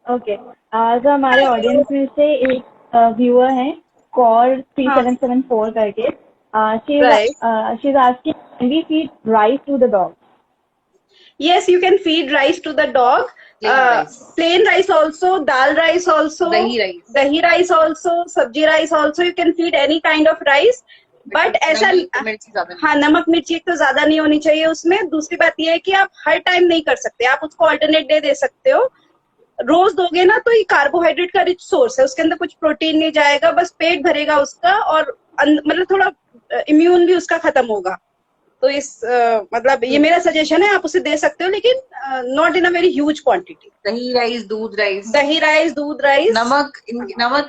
Okay, जो हमारे ऑडियंस में से एक व्यूअर हैं कॉर 3774 करके,
Right.
She is asking, can we feed rice to the dog?
Yes, you can feed rice to the dog.
Plain rice.
Plain rice also, dal rice also,
Dahi rice.
dahi rice also, sabji rice also. You can feed any kind of rice. But ऐसा
नमक मिर्ची ज्यादा
हाँ, नमक मिर्ची तो ज्यादा नहीं होनी चाहिए उसमें। दूसरी बात यह है कि आप हर टाइम नहीं कर सकते, आप उसको अल्टरनेट डे दे सकते हो। रोज दोगे ना तो ये कार्बोहाइड्रेट का रिच सोर्स है, उसके अंदर कुछ प्रोटीन नहीं जाएगा, बस पेट भरेगा उसका, और मतलब थोड़ा इम्यून भी उसका खत्म होगा। तो इस मतलब ये मेरा सजेशन है, आप उसे दे सकते हो, लेकिन not in a very huge quantity.
दही राइस, दूध राइस,
दही राइस, दूध राइस,
नमक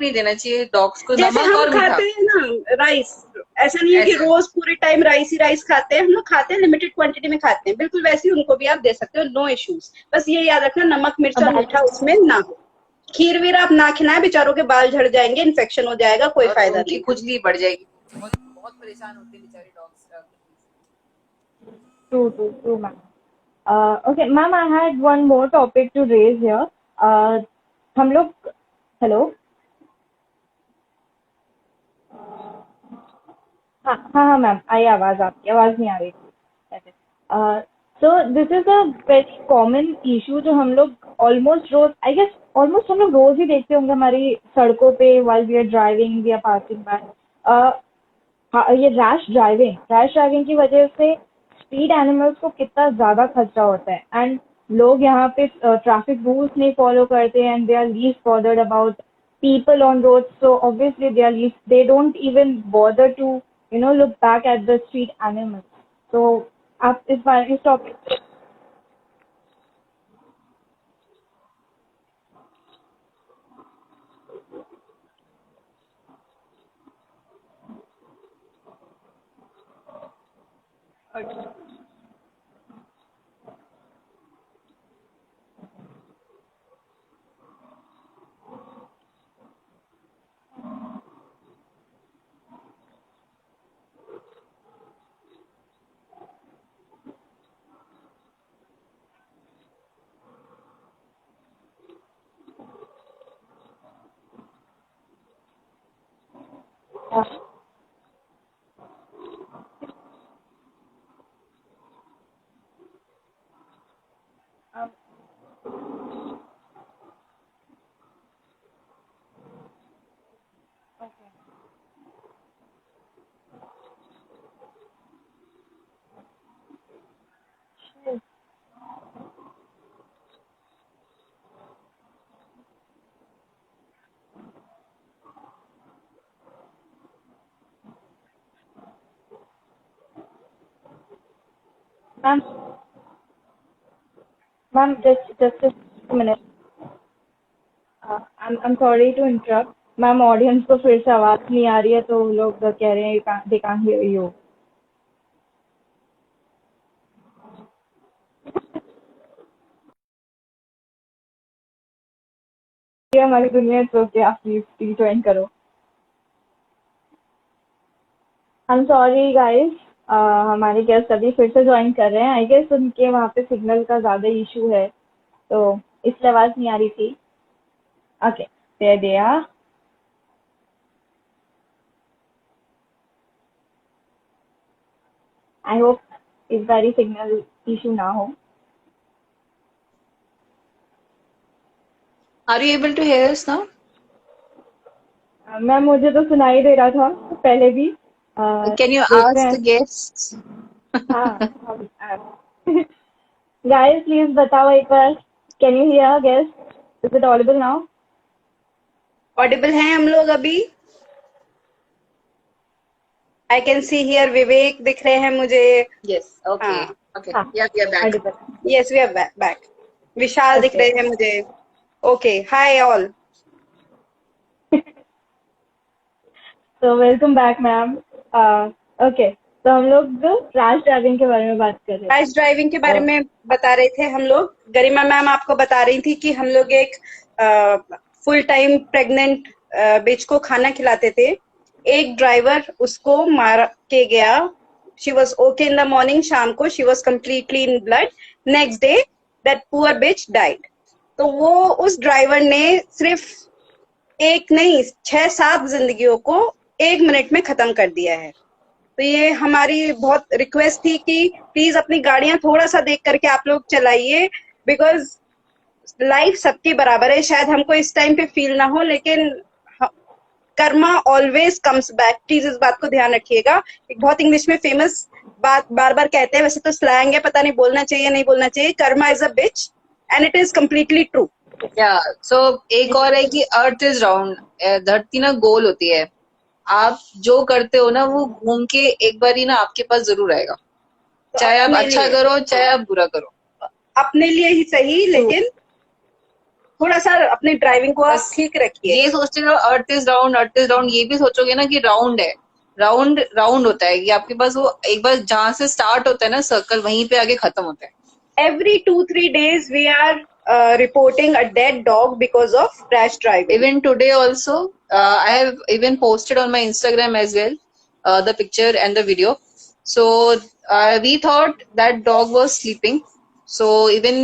नहीं देना चाहिए डॉग्स को,
जैसे
नमक
हम
और मीठा।
खाते हैं ना राइस, ऐसा नहीं है कि
ऐसा।
रोज पूरे टाइम राइस ही राइस खाते हैं, हम लोग खाते हैं, लिमिटेड क्वांटिटी में खाते हैं, बिल्कुल वैसे ही उनको भी आप दे सकते हो, नो इश्यूज। बस ये याद रखना नमक मिर्च और मीठा उसमें ना हो। खीर वीर आप ना खिलाएं, बेचारों के बाल झड़ जाएंगे, इन्फेक्शन हो जाएगा, कोई फायदा नहीं।
खुजली बढ़ जाएगी, बहुत परेशान होते हैं बेचारे dogs.
True, ma'am. Okay, ma'am, I had one more topic to raise here. हम लोग, हेलो, हाँ मैम, आई आवाज, आपकी आवाज नहीं आ रही थी। So this is a very common issue जो हम लोग ऑलमोस्ट रोज, आई गेस ऑलमोस्ट हम लोग रोज ही देखते होंगे हमारी सड़कों पे, while we are driving, we are passing by. हाँ, ये रैश ड्राइविंग की वजह से स्ट्रीट एनिमल्स को कितना ज्यादा खतरा होता है, एंड लोग यहाँ पे ट्रैफिक रूल्स नहीं फॉलो करते, and they are least bothered about people on roads, so obviously they don't even bother to look back at the street animals. So आप इस topic ma'am ma'am just a minute. I'm sorry to interrupt. Ma'am audience को फिर से आवाज नहीं आ रही है तो वो लोग कह रहे हैं they can't hear you. ये हमारी दुनिया तो क्या प्लीज ज्वाइन करो. I'm sorry guys. हमारे गेस्ट अभी फिर से ज्वाइन कर रहे हैं. आई गेस उनके वहाँ पे सिग्नल का ज्यादा इशू है तो इसलिए आवाज नहीं आ रही थी. Okay there they are. I hope इस बारी सिग्नल इशू ना हो.
Are you able to hear us now?
Ma'am मुझे तो सुनाई दे रहा था पहले भी.
Can you
देख रहे
ask the
हैं.
guests?
हाँ. गाइस प्लीज बताओ एक बार. Can you hear guest? Is it audible now?
Audible हैं हम लोग अभी. आई कैन सी हियर विवेक दिख रहे हैं मुझे.
Yes. Okay.
हाँ.
Okay.
हाँ
Yeah, we are back.
Audible.
Yes we are back. Vishal दिख
ओके
रहे हैं मुझे. Okay hi all.
तो वेलकम बैक मैम. ओके तो हम लोग रैश ड्राइविंग के बारे में बात कर रहे
रैश ड्राइविंग के बारे
थे.
में बता रहे थे हम लोग. गरिमा मैम आपको बता रही थी कि हम लोग एक फुल टाइम प्रेग्नेंट बिच को खाना खिलाते थे. एक ड्राइवर उसको मार के गया. She was okay in the morning. शाम को she was completely in blood. Next day that poor bitch died. तो वो उस ड्राइवर ने सिर्फ एक नहीं 6-7 जिंदगियों को 1 मिनट में खत्म कर दिया है. तो ये हमारी बहुत रिक्वेस्ट थी कि प्लीज अपनी गाड़ियां थोड़ा सा देख करके आप लोग चलाइए. बिकॉज लाइफ सबकी बराबर है. शायद हमको इस टाइम पे फील ना हो लेकिन Karma always comes back. Please इस बात को ध्यान रखिएगा. एक बहुत इंग्लिश में फेमस बात बार बार कहते हैं, वैसे तो स्लैंग है, पता नहीं बोलना चाहिए नहीं बोलना चाहिए. Karma is a beach and it is completely true.
Yeah. So एक और है कि अर्थ इज राउंड. धरती ना गोल होती है. आप जो करते हो ना वो घूम के एक बार ही ना आपके पास जरूर आएगा.
तो
चाहे आप
अपने
अच्छा
लिए
करो चाहे आप बुरा करो.
अपने लिए ही सही लेकिन थोड़ा सा अपनी ड्राइविंग को आप
बस
ठीक रखिए.
ये सोचते रहो earth is round earth is round. ये भी सोचोगे ना कि राउंड है. राउंड राउंड होता है कि आपके पास वो एक बार जहां से स्टार्ट होता है ना सर्कल वहीं पे आगे खत्म होता है.
Every 2-3 days we are reporting a dead dog because of rash driving.
Even today also, I have even posted on my Instagram as well the picture and the video. So we thought that dog was sleeping. So even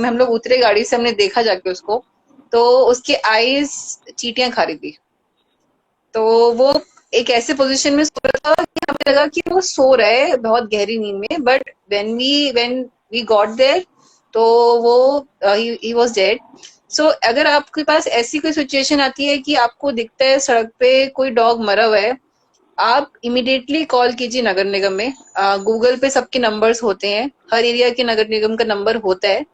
हम लोग उतरे गाड़ी से, हमने देखा जाके उसको, तो उसके आईज चींटियां खा रही थी. तो वो एक ऐसे पोजीशन में सो रहा था कि हमें लगा कि वो सो रहा है बहुत गहरी नींद में. But when we got there तो वो he was dead. So अगर आपके पास ऐसी कोई सिचुएशन आती है कि आपको दिखता है सड़क पे कोई डॉग मरा हुआ है, आप इमीडिएटली कॉल कीजिए नगर निगम में. गूगल पे सबके नंबर्स होते हैं. हर एरिया के नगर निगम का नंबर होता है.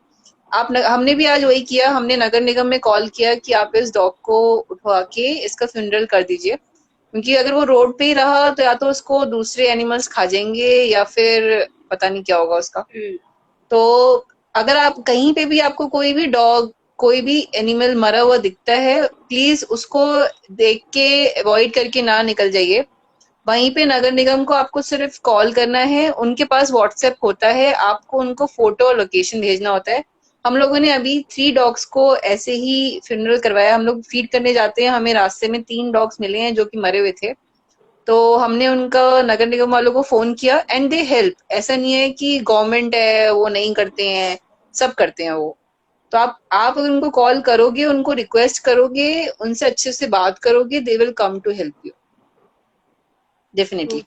हमने भी आज वही किया. हमने नगर निगम में कॉल किया कि आप इस डॉग को उठवा के इसका फ्यूनरल कर दीजिए. क्योंकि अगर वो रोड पे ही रहा तो या तो उसको दूसरे एनिमल्स खा जाएंगे या फिर पता नहीं क्या होगा उसका. तो अगर आप कहीं पे भी आपको कोई भी डॉग कोई भी एनिमल मरा हुआ दिखता है, प्लीज उसको देख के अवॉइड करके ना निकल जाइए. वहीं पे नगर निगम को आपको सिर्फ कॉल करना है. उनके पास व्हाट्सएप होता है. आपको उनको फोटो और लोकेशन भेजना होता है. हम लोगों ने अभी 3 डॉग्स को ऐसे ही फ्यूनरल करवाया. हम लोग फीड करने जाते हैं, हमें रास्ते में 3 डॉग्स मिले हैं जो कि मरे हुए थे. तो हमने उनका नगर निगम वालों को फोन किया एंड दे हेल्प. ऐसा नहीं है कि गवर्नमेंट है वो नहीं करते हैं, सब करते हैं वो. तो आप अगर उनको कॉल करोगे, उनको रिक्वेस्ट करोगे, उनसे अच्छे से बात करोगे, they will come to help you definitely.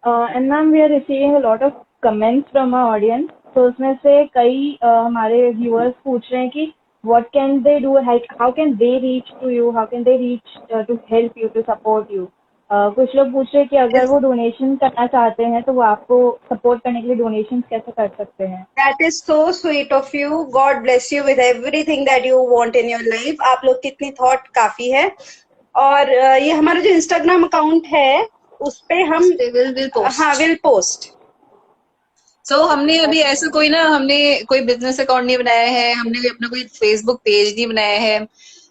And ma'am we are receiving a lot of comments from our audience. तो उसमें से कई हमारे व्यूअर्स पूछ रहे हैं कि what can they do, how can they reach to you, how can they reach to help you, to support you. कुछ लोग पूछ रहे हैं कि अगर वो डोनेशन करना चाहते हैं तो वो आपको सपोर्ट करने के लिए डोनेशन कैसे कर सकते हैं.
That is so sweet of you. God bless you with everything that you want in your life. आप लोग कितनी थॉट काफी है. और ये हमारा जो इंस्टाग्राम अकाउंट है उस पे हम
विल पोस्ट।
हाँ विल पोस्ट।
सो हमने अभी ऐसा कोई ना, हमने कोई बिजनेस अकाउंट नहीं बनाया है, हमने भी अपना कोई फेसबुक पेज नहीं बनाया है,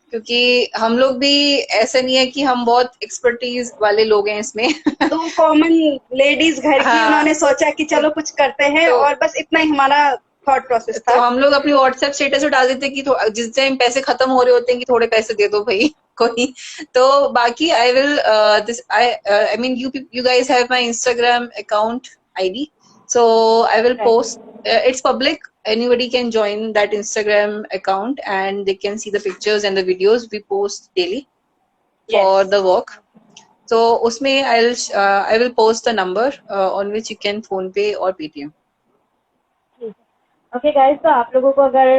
क्योंकि हम लोग भी ऐसा नहीं है कि हम बहुत एक्सपर्टीज वाले लोग हैं इसमें।
दो कॉमन लेडीज घर की,
हाँ,
उन्होंने सोचा कि चलो कुछ करते हैं,
तो
और बस इतना ही हमारा थॉट प्रोसेस
तो
था।
हम लोग अपनी व्हाट्सएप स्टेटस पे डाल देते हैं कि जिस टाइम पैसे खत्म हो रहे होते हैं कि थोड़े पैसे दे दो भाई कोई। तो बाकी I will this I mean you guys have my Instagram account ID, so I will
Right.
post, it's public, anybody can join that Instagram account and they can see the pictures and the videos we post daily for
Yes.
the work. So usme I will post the number on which you can phone pay or Paytm.
Okay guys, तो आप लोगों को अगर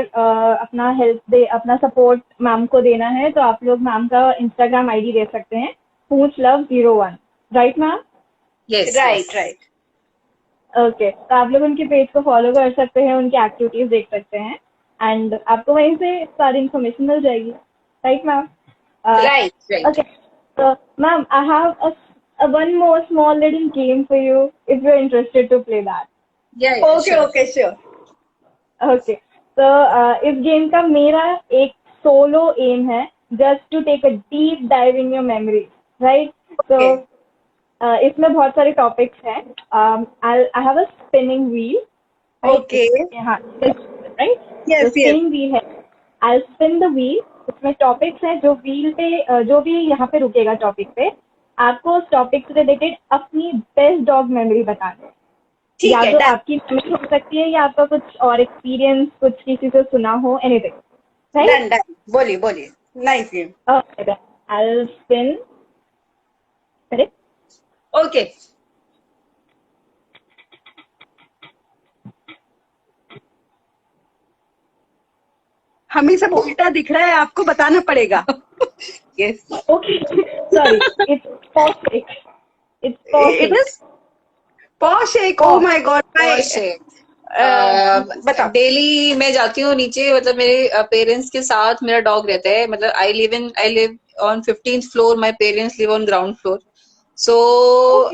अपना अपना support ma'am को देना है तो आप लोग मैम का इंस्टाग्राम आईडी दे सकते हैं, PoochLove01, right ma'am?
Yes,
right
yes.
Right.
Okay, तो आप लोग उनके पेज को फॉलो कर सकते हैं, उनकी एक्टिविटीज देख सकते हैं एंड आपको वहीं से सारी इन्फॉर्मेशन मिल जाएगी, right ma'am?
Right.
Right.
Okay, so ma'am, I have a one more small little game for you if you're interested to play that.
Yeah,
okay
sure.
Okay sure.
Okay, so इस game का मेरा एक solo M है, just to take a deep dive in your memory, right? So इसमें बहुत सारे topics हैं. I have a spinning wheel. right?
Okay.
हाँ, right?
Yes,
So
yes.
spinning wheel है. I'll spin the wheel. उसमें topics हैं, जो व्हील पे जो भी यहाँ पे रुकेगा टॉपिक पे, आपको उस टॉपिक से रिलेटेड अपनी बेस्ट डॉग मेमोरी बतानी है.
ठीक
या
है,
तो
done.
आपकी मेमोरी हो सकती है या आपका कुछ और एक्सपीरियंस, कुछ किसी से सुना हो, एनीथिंग, राइट?
डन डन, बोलिए बोलिए। Nice game.
Okay, then I'll spin. Correct?
Okay. हमें सब उल्टा दिख रहा है, आपको बताना पड़ेगा।
Yes.
Okay. Sorry, it's perfect. It's perfect.
It is Porsche. Oh my god.
Porsche.
बताओ।
डेली मैं जाती हूँ नीचे, मतलब मेरे पेरेंट्स के साथ मेरा डॉग रहता है, मतलब I live on 15th floor, my parents live on ground floor. So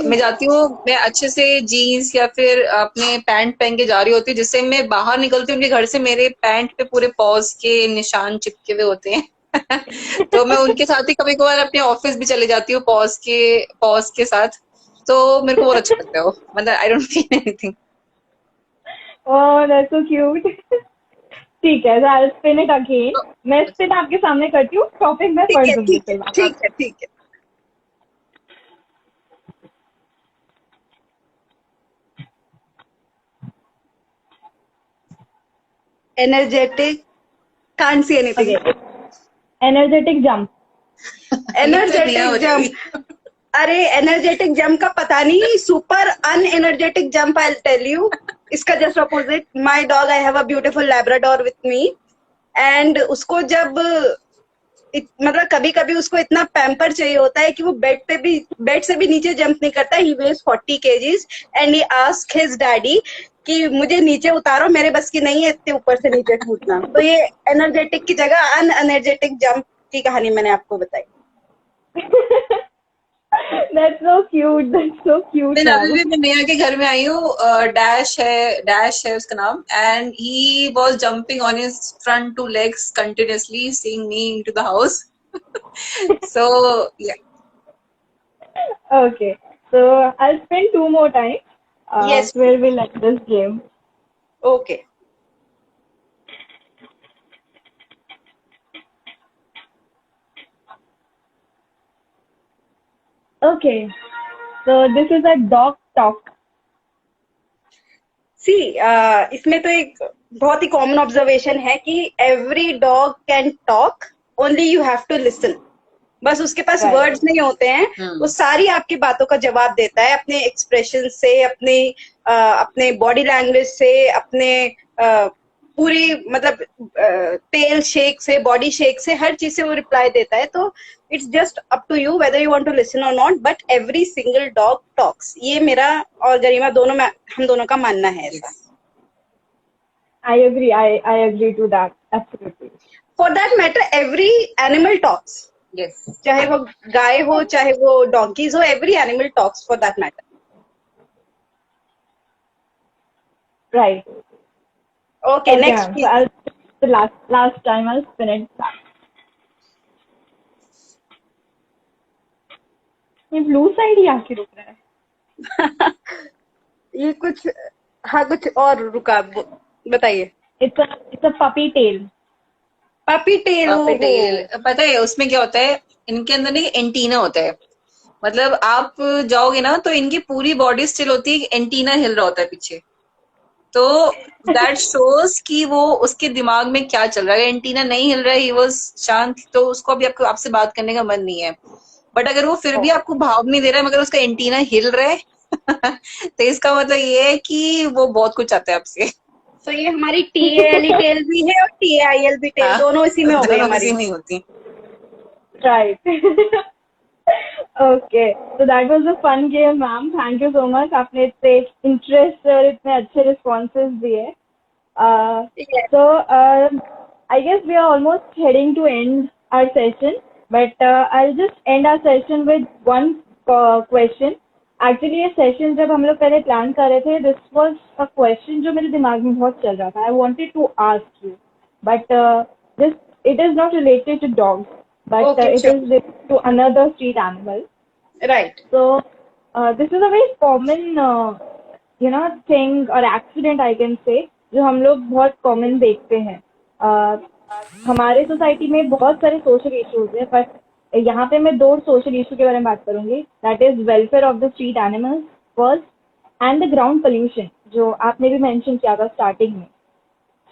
मैं जाती हूँ, मैं अच्छे से जीन्स या फिर अपने पैंट पहन के जा रही होती हूँ, जिससे मैं बाहर निकलती हूँ उनके घर से मेरे पैंट पे पूरे पॉज के निशान चिपके हुए होते हैं. तो मैं उनके साथ ही कभी कभार अपने ऑफिस भी चले जाती हूँ पॉज के साथ. तो मेरे को बहुत अच्छा लगता है वो, मतलब I don't feel anything.
Oh, that's so cute. ठीक है, so I'll spin it again. मैं spin आपके सामने करती हूँ, टॉपिक मैं
ठीक
पढ़
है
दूंगी
ठीक है
फिर बाद.
ठीक है ठीक है। Energetic, can't see anything.
Okay. Energetic jump.
Energetic jump. अरे एनर्जेटिक जंप का पता नहीं, super unenergetic jump I tell you. इसका just opposite, my dog, I have a beautiful Labrador with me, and उसको जब मतलब कभी कभी उसको इतना पैम्पर चाहिए होता है कि वो बेड से भी नीचे जंप नहीं करता. He weighs 40 kgs and he ask his daddy कि मुझे नीचे उतारो, मेरे बस की नहीं है इतने ऊपर से नीचे कूदना. तो ये एनर्जेटिक की जगह अनएनर्जेटिक जंप की कहानी मैंने आपको बताई.
That's so cute. That's so cute.
मैं अभी
Now.
भी मैं नेहा के घर में आई हूँ, डैश है उसका नाम, and he was jumping on his front two legs continuously seeing me into the house. So yeah.
Okay, so I'll spin two more times.
Yes.
Where we'll end this game.
Okay.
Okay, so this is a dog talk.
See इसमें तो एक बहुत ही common observation है कि every dog can talk, only you have to listen. बस उसके पास
Right.
Words नहीं होते हैं, वो सारी आपकी बातों का जवाब देता है अपने एक्सप्रेशन से, अपने बॉडी लैंग्वेज से, अपने पूरी मतलब टेल शेक से, बॉडी शेक से, हर चीज से वो रिप्लाई देता है. तो it's just up to you whether you want to listen और not, but every single dog talks. ये मेरा और गरिमा हम दोनों का मानना है ऐसा.
I agree. I agree to that. Absolutely.
For that matter, every animal talks.
Yes.
चाहे वो गाय हो, चाहे वो donkeys हो, every animal talks for that matter.
Right.
Okay,
Okay,
next
ma'am. So
please.
I'll the last time I'll spin it back. ये blue side ही आके रुक रहा है.
ये कुछ, हाँ कुछ और रुका, बताइए.
It's a puppy tail.
Puppy tail.
पापी
हो.
टेल, पता है उसमें क्या होता है, इनके अंदर ना एंटीना होता है. मतलब आप जाओगे ना तो इनकी पूरी बॉडी स्टिल होती है, एंटीना हिल रहा होता है पीछे. तो दैट शोज कि वो उसके दिमाग में क्या चल रहा है. एंटीना नहीं हिल रहा है, ही वाज शांत, तो उसको अभी आपको आपसे बात करने का मन नहीं है. बट अगर वो फिर भी आपको भाव नहीं दे रहा है मगर उसका एंटीना हिल रहा है तो इसका मतलब ये है कि वो बहुत कुछ चाहता है आपसे.
तो ये हमारी TALE टेल भी है और TAIL भी टेल,
हाँ,
दोनों इसी में हो गई
दोनों
हमारी.
किसी नहीं होती.
Right. Okay. So that was a fun game, ma'am. Thank you so much. आपने इतने interest और इतने अच्छे responses दिए.
Yes.
So I guess we are almost heading to end our session, but I'll just end our session with one question. Actually ये session जब हम लोग पहले plan कर रहे थे, this was a question जो मेरे दिमाग में बहुत चल रहा था. I wanted to ask you, but just it is not related to dogs, but
Okay,
it
sure.
is related to another street animal.
Right.
So this is a very common thing or accident I can say, जो हम लोग बहुत common देखते हैं. हमारे society में बहुत सारे सोशल इश्यूज है, बट यहाँ पे मैं दो सोशल इशू के बारे में बात करूंगी. That is welfare of the street animals first, and the ground pollution जो आपने भी मेंशन किया था स्टार्टिंग में.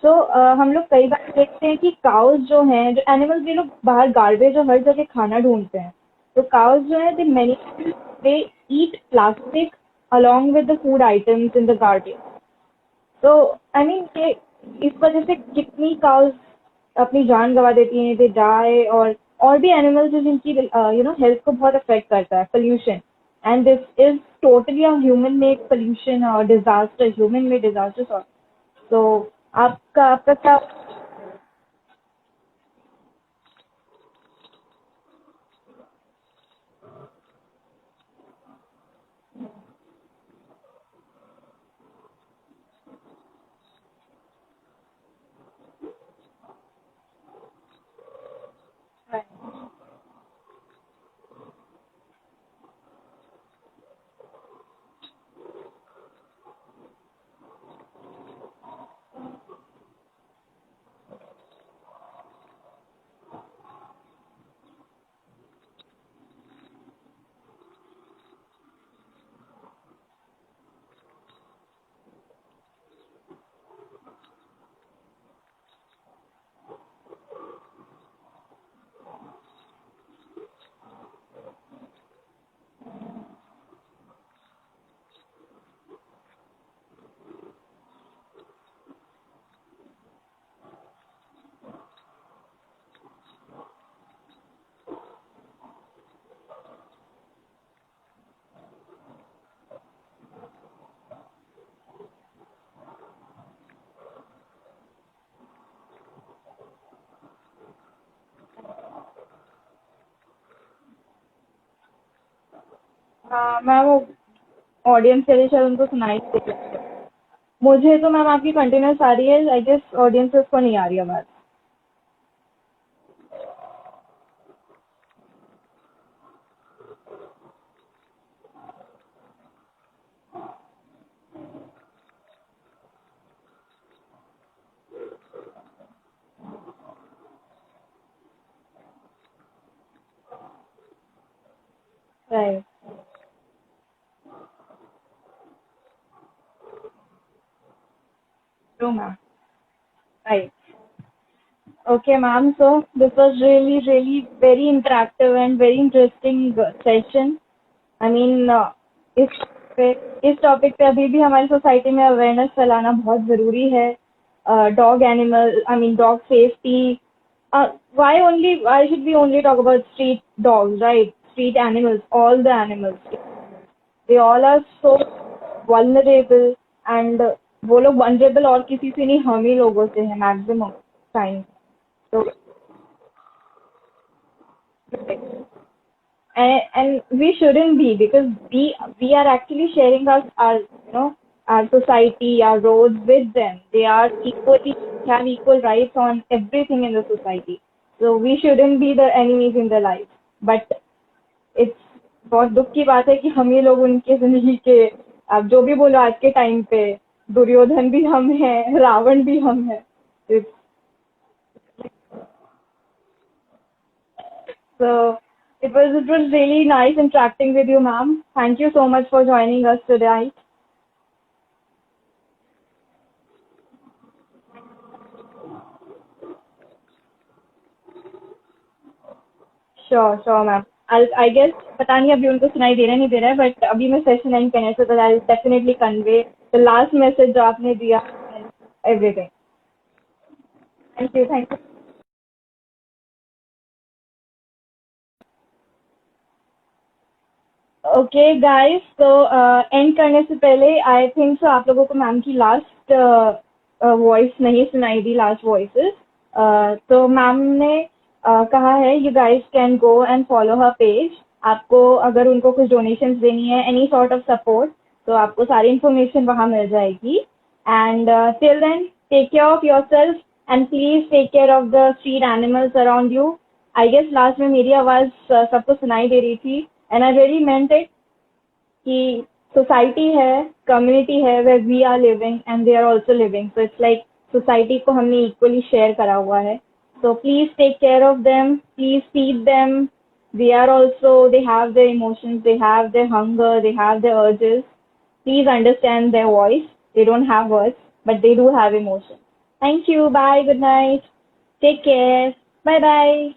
सो हम लोग कई बार देखते हैं कि काउज जो हैं, जो एनिमल्स, ये लोग बाहर गार्बेज और हर जगह खाना ढूंढते हैं. तो काउज जो है दे ईट plastic along with the food items in the garden. तो आई मीन ये इस वजह से कितनी काउज अपनी जान गंवा देती हैं, दे डाई. और भी एनिमल्स हैं जिनकी हेल्थ को बहुत अफेक्ट करता है pollution. And this is totally a human made pollution और डिजास्टर, ह्यूमन मेड डिजास्टर. तो आपका क्या. मैम वो ऑडियंस के लिए शायद उनको सुनाई दे. मुझे तो मैम आपकी कंटिन्यूस आ रही है. आई गेस ऑडियंसेस को नहीं आ रही आवाज. Right. True ma'am. Right. Okay, ma'am. So this was really, really very interactive and very interesting session. I mean, इस टॉपिक पे अभी भी हमारी सोसाइटी में अवेयरनेस फैलाना बहुत ज़रूरी है. Dog animal, I mean dog safety. Why should we only talk about street dogs, right? Street animals, all the animals. They all are so vulnerable, and वो लोग vulnerable और किसी से नहीं, हम ही लोगों से है maximum time. So and we shouldn't be, because we are actually sharing our our society, our roads with them. They are equally have equal rights on everything in the society. So we shouldn't be the enemies in their life. But it's बहुत दुख की बात है कि हम ही लोग उनके जिंदगी के, आप जो भी बोलो आज के टाइम पे, दुर्योधन भी हम हैं, रावण भी हम हैं. It's, so it was really nice interacting with you, ma'am. Thank you so much for joining us today. Sure, ma'am. I guess पता नहीं अभी उनको सुनाई दे रहा है नहीं दे रहा है, but अभी मैं session end करने से तो I'll definitely convey the last message जो आपने दिया and everything. Thank you. Okay, guys. So end करने से पहले I think so आप लोगों को मैम की last voice नहीं सुनाई दी, last voices. तो मैम ने कहा है you guys can go and follow her page. आपको अगर उनको कुछ donations देनी है, any sort of support, तो आपको सारी information वहाँ मिल जाएगी. And till then, take care of yourself and please take care of the street animals around you. I guess last में मेरी आवाज़ सबको सुनाई दे रही थी. And I really meant it कि society है, community है where we are living and they are also living. So it's like society को हमने equally share करा हुआ है. So please take care of them. Please feed them. They have their emotions, they have their hunger, they have their urges. Please understand their voice. They don't have words, but they do have emotions. Thank you. Bye. Good night. Take care. Bye-bye.